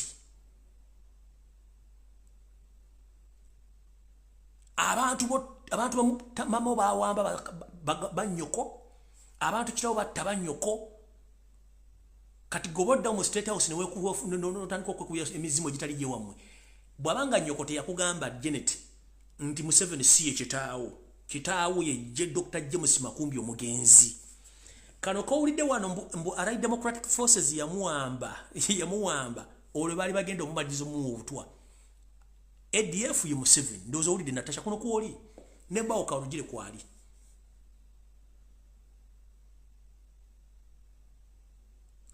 Abantu mama bawamba banyoko, abantu kirawo batta banyoko. Kati gobodda mu State House newe notandika okukuya emizimo gitali gye wammwe. Bwabanga nyoko teyakugamba Janet nti Museveni si kitaawo ye Dr. James Makumbi omugenzi. Kano kowulidde wano mbu Allied Democratic Forces yamuwamba olwo baali bagenda omumalizo mu obutwa. ADF ye Museveni ndozo wulidde Natasha kuno kwoli ne bawo kalugire kwali.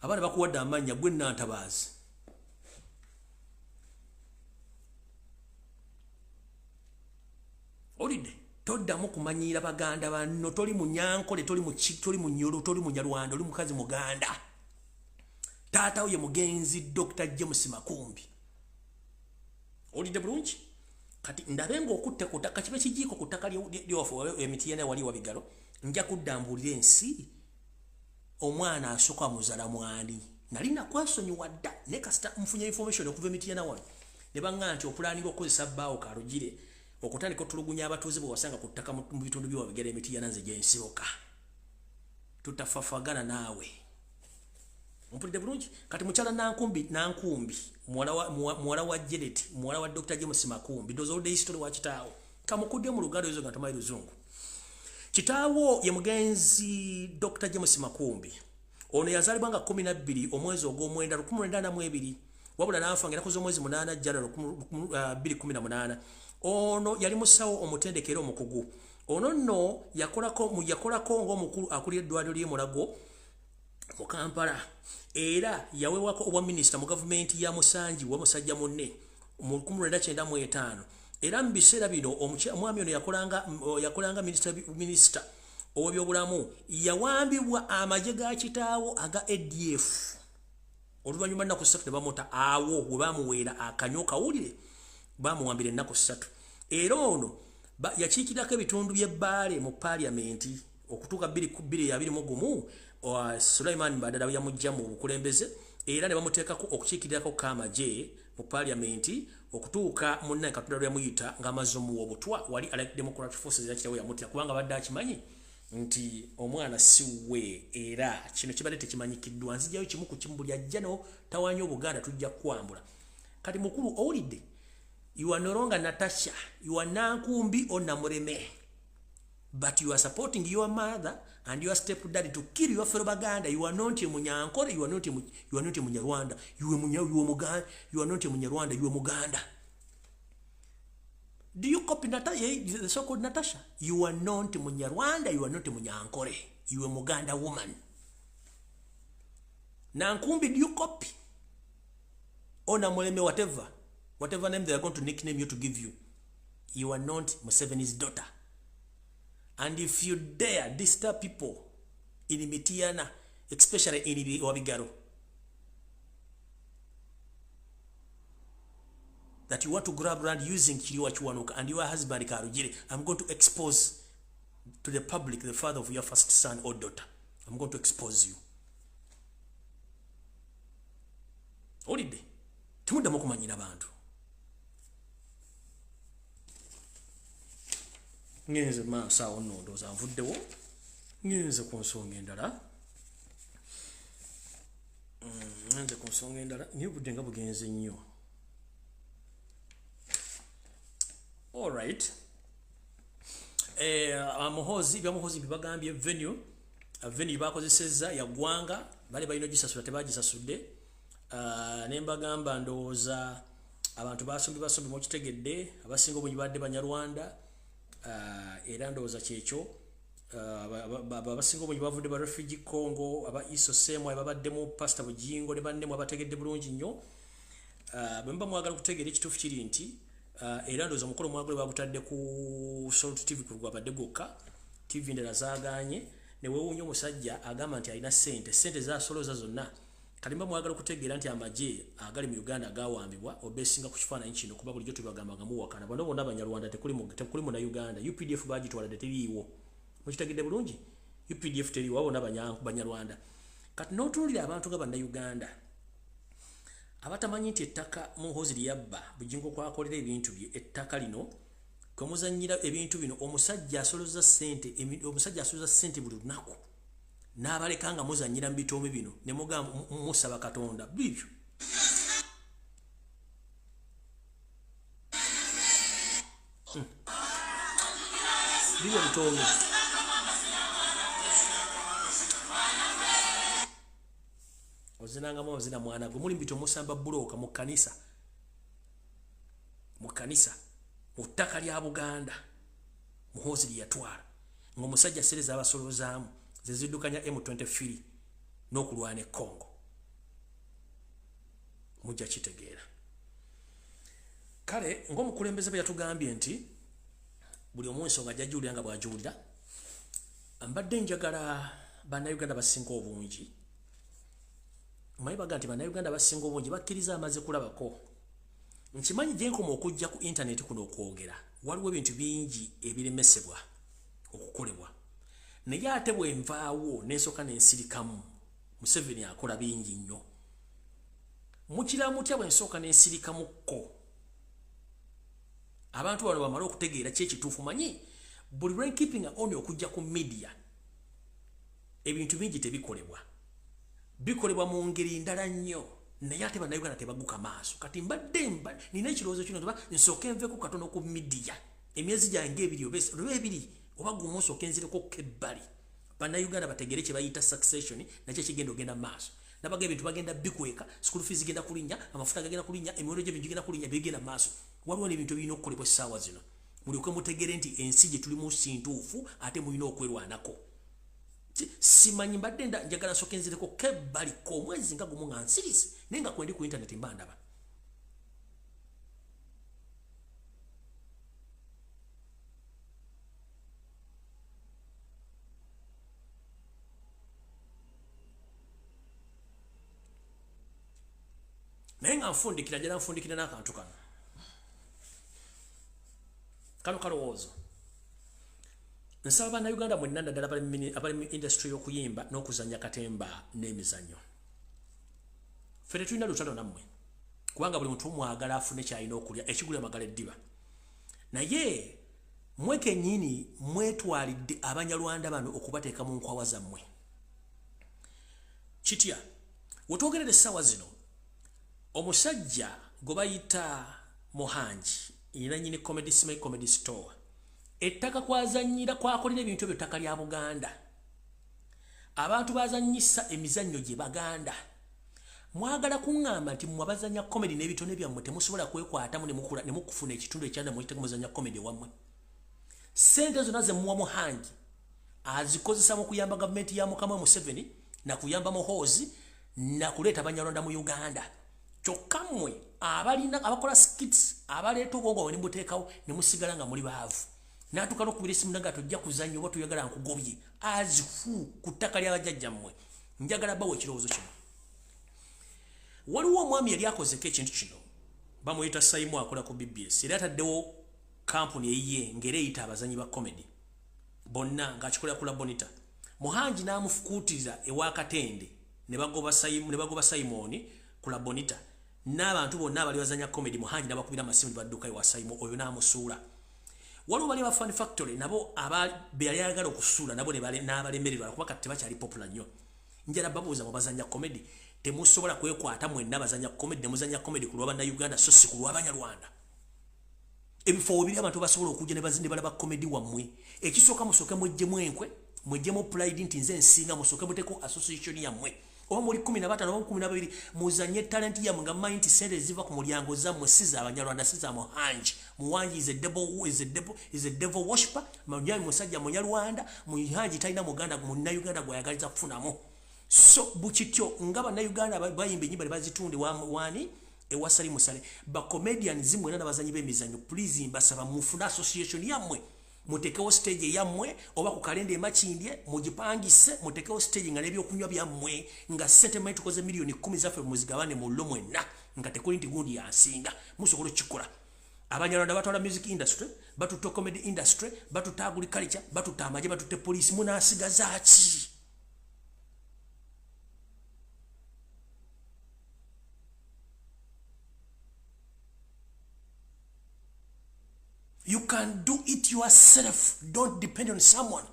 Abana bakuwadde amanya gwe Nantabazi. Olidde toddamu kumanyira baganda banno, toli Munyankole, toli Munyoro, toli Munyarwanda, oli mukazi Muganda. Taata ye mugenzi Dr. James Makumbi. Olidde bulungi? Kati ndabenga okutte ku ttaka kibe kijiiko ku ttaka lyofu emitiyana wali wabigalo nja kuddambulira ensi. Omwana asooka muzala mwani nali nakwasonyiwa dda ne kasita nfunye information okuva emitiyana wano ne banga nti opulaninga okukozesa bbaawo kalugire okutandika otulugunya abatuuze bwe wasanga ku ttaka mu bitundu by'ewabigala emitiyana nze gye nsiroka tutafafagana naawe mpulidde bulungi. Kati mukyala Nankumbi muwala wa Janet muwala wa Dr. James Makumbi ndoza oludde history wa kitaawo kamukudde mu lugalo ezo nga tamayi luzungu. Kitaawo ye mugenzi Dr. James Makumbi ono yazalibwa nga 12 omwezi ogw'omwenda 1992 wabula n'afa nga nakoze omwezi 8 January 2018. Ono yali musawo omutendekero omukugu. Ono nno yakolako ng'omukulu akulira eddwaliro ly'e Mulago mu Kampala era yawewako obwa minisita mu gavumenti ya Musanji wa musajja munne mu 1995. Era mu biseera bino omwami ono yakolanga minisita ow'ebyobulamu yawambibwa amagye ga kitaawo aga ADF. Oluvannyuma nnaku 3 ne bamuta awo we bamuweera akanyo kawulire bamuwambira ennaku 3. Era ono yakiikirako ebitundu by'ebbaale mu paliamenti okutuuka 2021 Sulaiman Madada yamujja mu bukulembeze era ne bamuteekako okukiikirirako k'amagye mu paliamenti okutuuka munna Katonda yamuyita ng'amaze omuwa obutwa wali Allied Democratic Forces yakirawo yamutya kubanga badde akimanyi nti omwana siwe era kino kibadde tekimanyikiddwa nzijjayo kimu ku kimu buli ajja no tawanye Obuganda tujja kukwambula. Kati mukulu owulidde you are no longer Natasha, you are Nankumbi or Namuleme, but you are supporting your mother and your stepdad to kill your fellow Baganda. You are not a Munyankore, you are not a Munyarwanda, you are Muganda, you are not a Munyarwanda, you are Muganda. Do you copy Natasha, the so-called Natasha? You are not a Munyarwanda, you are not a Munyankore, you are a Muganda woman. Nankumbi, do you copy? Or Namuleme, whatever name they are going to nickname you to give you. You are not Museveni's daughter. And if you dare disturb people in Mitiana, especially in Wabigaro, that you want to grab around using Chiriwa Chuanuka and your husband Karujiri, I'm going to expose to the public the father of your first son or daughter. I'm going to expose you. olidde temuddamu okumanyira bantu ngenze maaso awo nno ndowooza nvuddewo ngenze ku nsonga endala naye obudde nga bugenze nnyo alright byamuhozi bibagambye venue bakozesezza yaggwanga bali balina gisasula tebagisasudde nembagamba ndowooza abantu basombi mukitegedde abasinga obungi badde Banyarwanda era ndowooza kyekyo abasinga obungi bavudde ba refugee Congo aba iso semo ababaddemu Pastor Bujingo ne bannemu abategedde bulungi nnyo bwemba mwagala kutegeera ekituufu kiri nti era ndowooza omukolo mwagala bagutadde ku Salt TV ku gwabadde gwokka TV ndala zaaganye newewuunya omusajja agamba nti alina sente zasoloza zonna kalimba mwagala kutegeera nti amagye agali mu Uganda agawambibwa obesinga ku kifaananyi kino kuba bulijjo tubagamba nga muwakana bano bonna Abanyarwanda tekuli mu na Uganda UPDF bagitwala teriiwo mukitegedde bulungi UPDF teriiwo abona Banyarwanda kati n'otunuulira abantu nga Bannayuganda abatamanyi nti ettaka Muhoozi lyabba Bujingo kwakolera ebintu bye ettaka lino kwemuzannyira ebintu bino omusajja asoloza ssente buli lunaku n'abaleka nga muzannyira mu bitoomi bino ne mugamba musaba Katonda bibyo bibyo bitoomi ozinangamu ozina mwana gwe muli mbito musamba buloka mu kanisa mu ttaka lya Buganda Muhoozi lyatwala ng'omusajja sereza abasolozaamu zeziddukanya M23 n'okulwana e Congo mujja kitegeera kale ng'omukulembeze bwe yatugambye nti buli omu ensonga jjajjuulira nga bw'ajuulira mbadde njagala Bannayuganda basinga obungi Mwayi baga nti Bannayuganda basinga obungi bakkiriza amaze kulabako nkimanyi gye nkoma okujja ku internet kuno okwogera waliwo ebintu bingi ebiremesebwa okukolebwa naye ate bwe nvaawo n'ensooka n'ensirikamu Museveni akola bingi nnyo mukira mutya bwe nsooka n'ensirikamukko abantu bano bamala okutegeera kyekituufu manyi buli lwenkeepinga on okujja ku media ebintu bingi tebikolebwa bikolebwa mu ngeri ndala nnyo naye ate Bannayuganda tebaguka maaso kati mbadde nina ekirowoozo kino nti nsooka enveeko katono ku media emyezi gyange ebiri oba gumu nsooka enzireko kebbali Bannayuganda bategere kye bayita succession nakyo kigenda ogenda maaso nabaga ebintu bagenda bikweka school fees genda kulinnya amafuta gagenda kulinnya emiwendo gy'ebintu gigenda kulinnya bigenda maaso waliwo n'ebintu ebirina okukolebwa essaawa zino mulyoke mutegere nti ensi gye tulimu si ntuufu ate mulina okwerwanako simanyi mbadde njagala nsooka enzireko kebbaliko omwezi nga gumu nga nsirisi naye nga kwendi ku internet mba ndaba naye nga nfundikira njala nfundikira n'akantu kano kalowoozo nsaba Bannayuganda mwenna naddala abali mu industry y'okuyimba n'okuzannya katemba n'emizannyo ffe tetulina lutalo nammwe kubanga buli muntu mwagala afune kyalina okulya ekigula amagala eddiba naye mwe kennyini mwetwalidde Abanyarwanda bano okubateeka mu nkwawa zammwe kitya wetwogerera essaawa zino omusajja gwe bayita Muhangi era nnyini comedy store ettaka kwazannyira kwakolera ebintu ebyo ttaka lya Buganda abantu bazannyisa emizannyo gye Baganda mwagala kuŋŋamba nti mmwe abazannya comedy n'ebitone byammwe temusobola kwekwatamu ne mukufuna ekitundu ekyanda muyite muzannya comedy wammwe ssente zonna ze muwa Muhangi azikozesa mu kuyamba gavumenti ya Mukama Museveni na kuyamba Muhoozi na kuleeta Abanyarwanda mu Uganda kyokka mmwe abakola skits abaleeta obwongo ne muteekawo ne musigala nga muli baavu n'atuuka n'okubira essimu naga tojja kuzannya oba tuyagala nkugobye azifu ku ttaka ly'abajjajjammwe njagala bawa ekirowoozo kino waliwo omwami yali akozeko ekintu kino bamuyita Saimu akola ku BBS era ataddewo kampuni eyiye ng'era eyita abazanyi ba comedy bonna ng'akikolera kula Bonita Muhangi n'amufukuutiriza ewa Katende ne bagoba Simoni kula Bonita n'abantu bonna abali bazanya comedy Muhanji n'abakubira amasimu badduka ewasaimo oyo n'amusuula waliwo bali ba Fun Factory nabo abayagala okusuula nabo n'abalemererwa kuba kati tebakyali popular nnyo njala babuuza mu bazanya comedy temusobola kwekwata mwenna bazanya comedy nemuzanya comedy ku lw'abana Uganda so si ku lw'Abanyarwanda ebifo bibiri abantu basobola okujja ne bazindi balaba comedy wammwe ekisooka musooke mujjemu enkwe mujjemu pride nti nze nsinga musooke muteko association yammwe oba muri 15 oba 12 muzanye talent yammwe nga mind sente ziva ku mulyango zammwe siza Abanyarwanda siza Muhanji Muhanji is a devil worshiper Muhanji musajja Munyarwanda Muhanji talina muganda Uganda gwayagaliza kufunamu so bukityo ngaba na Uganda bayimbe nyimba bazitunde wani ewasali musale ba comedian zimwe na bazanyi b'emizanyo please mbasaba mufuna association yammwe mutekewo stage yammwe oba ku kalende emachindye mujipangise mutekewo stage nga nebyo kunywa byammwe nga settlement koze milioni 10 zafe muzigabane mu lomwe na nga tekuli nti gundi yasinga musobola kikola Abanyarwanda batwala music industry batuto comedy industry batuta agriculture batuta amaje batute police munasigaza ki You can do it yourself. Don't depend on someone.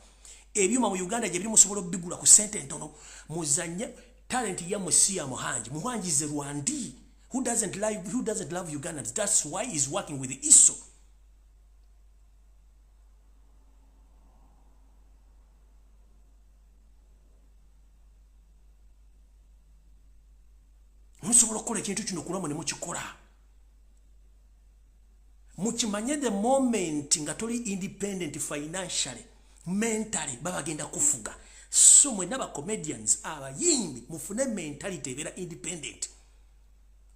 Ebyuma mu Uganda je biri musobola bigula ku sente ntono muzanye talent ya Musia Muhanji. Muhanji is a Rwandi who doesn't love Ugandans. That's why he's working with the ISO. Musobola kola ekintu kino kulamo ne mukikola. Muchimanye the moment nga toli independent financially mentally babagenda kufuga so mwe naba comedians abayimbi mufune mentality ebera independent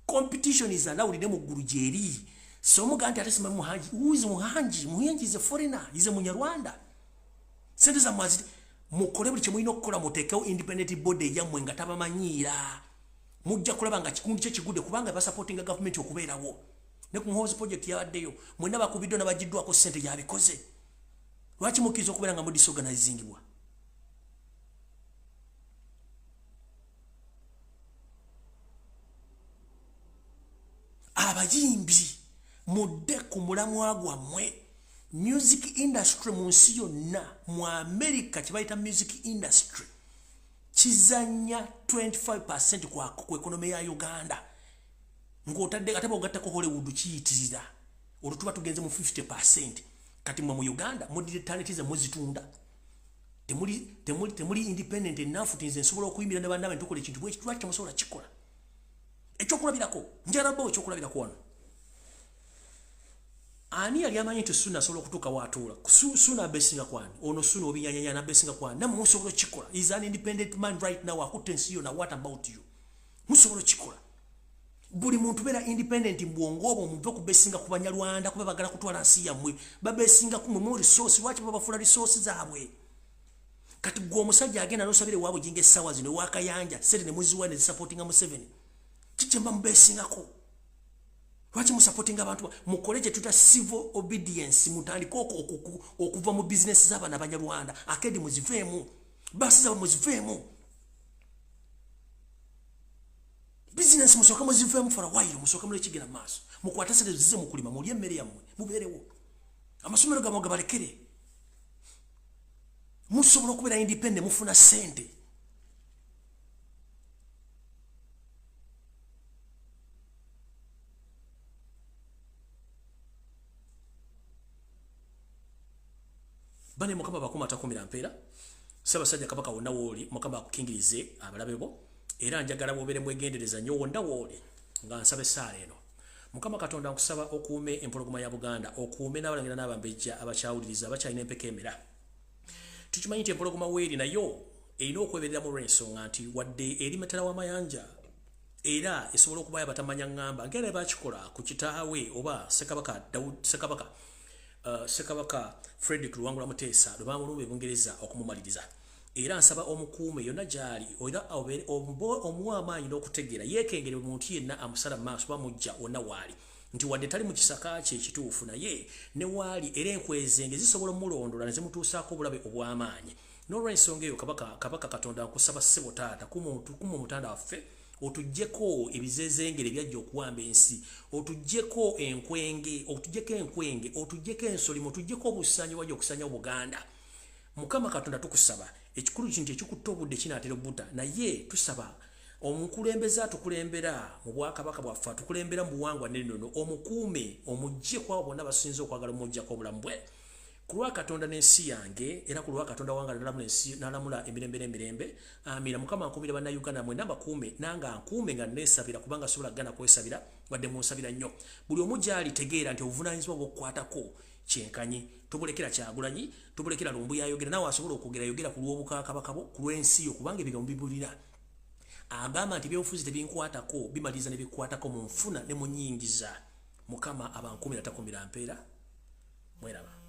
competition is allowed ne muguru jeri so muganda atasima Muhanji uzi Muhanji is a foreigner is a Munyarwanda sente za mwazi mukole buli kimwe inokola mutekeo independent body yamwe nga tabamanyira mujja kulaba nga kikundi kye kigude kubanga ba supporting government okubeerawo ne ku house project ya adeyo mwena bakubiddwa nabajiddwa ko sente yabikoze lwaki mukizo okubera nga mu disorganizingibwa abayimbi mudde ku mulamwa gwammwe music industry mu nsi yonna mu America kibayita music industry kizanya 25% ku economy ya Uganda ngotadde atabo gattako Hollywood kiyitirira olutuba tugenze mu 50% kati mu Uganda mudire talent ze muzitunda temuli independent enough tinze nsobola okuyimbira ne bannabe ntukole ekintu bwe kitwa kyamusobola kikola ekyokulabirako njarabo ekyokulabirako wano ani yali amanyi nti Suna asobola okutuuka waatuula Suna abesinga kwani ono Suna obinyanyanya nabesinga kwani namwe musobola kikola is an independent man right now akutensi yo na what about you musobola kikola buli muntu bera independent mbwongobo mumpe kubesinga ku Banyarwanda kuba bagala kutwala nsi yammwe babesinga ku mu resource lwaki babafuna resources zaabwe kati gwo omusajja agenda nosabire wabo jinge sawa zino wakayanja sere ne muziwa ne supporting mu 7 kichemba mbesingako lwaki mu supporting abantu mukoleje tuta civil obedience mutandiko okuva mu business z'abana Banyarwanda akedi muzivemu basi za muzivemu business musoka muzivemu for a while musoka mule kigira maso mukwata sere zize mukulima muri emmere yammwe muberewo amasomero gamwe gabalekere musobola okubera independent mufuna sente bane mukama bakoma takumira mpera Ssaabasajja Kabaka wonna woli mukama akukingirize abalabebo era njagala bobere mwegendereza nnyo wonna woli nga nsabe saala eno mukama Katonda nkusaba okuume empologoma ya Buganda okuume n'abalangira n'abambejja abakyawuliriza abakyalina empeka emera tukimanyi nti empologoma weeri nayo erina okweberera mu lw'ensonga nti wadde eri matala w'amayanja era esobola okubayo abatamanya ngamba ngera bakikola ku kitaawe oba Sekabaka Frederick Luwangula Muteesa lubamulumbe Bungereza okumumaliriza era nsaba omukuume yonna gyali oira omuwa amaanyi n'okutegeera yeekengere omuntu yenna amusala maaso bamujja wonna waali nti wadde tali mu kisaka kye ekituufu naye ne waali era enkwezenge zisobola omulondola ne zimutuusaako obulabe obw'amaanyi n'olw'ensonga eyo kabaka Katonda nkusaba ssebo taata kuma omutanda waffe otujjeko ebizezengere byajja okuwamba ensi, otujjeko enkwenge, otujjeko ensolimo, otujjeko obusanyi wajja okusanya Buganda. Mukama Katonda tukusaba ekikulu kintu ekikutte obudde kinaatera obbuta, naye tusaba omukulembeze atukulembera mu bwakabaka bwaffe, atukulembera mu buwangwa n'ennono, omukuume omugye kwabo bonna basinze okwagala omuggyako obulamu bwe. Ku lwa Katonda n'ensi yange era ku lwa Katonda wange n'alamula emirembe n'emirembe. Amina. Mukama nkuumire bannayuganda mwena bakuume, nanga nkuume nga neesabira kubanga sobola gana kwesabira wadde munsabira nnyo. Buli omu gy'ali tegeera nti obuvunaanyizibwa bw'okukwatako kyenkanyi. Tobulekera Kyagulanyi, tobulekera Lumbuya ayogera, nawe asobola yogera ku lw'obukakabakabo, ku lw'ensi yo kubanga ebigambo bibulira. Agamba nti ebyobufuzi tebinkwatako, bimaliza ne bikwatako mu nfuna ne mu nnyingiza. Mukama abankuumira takuumira mpeera. Mweraba.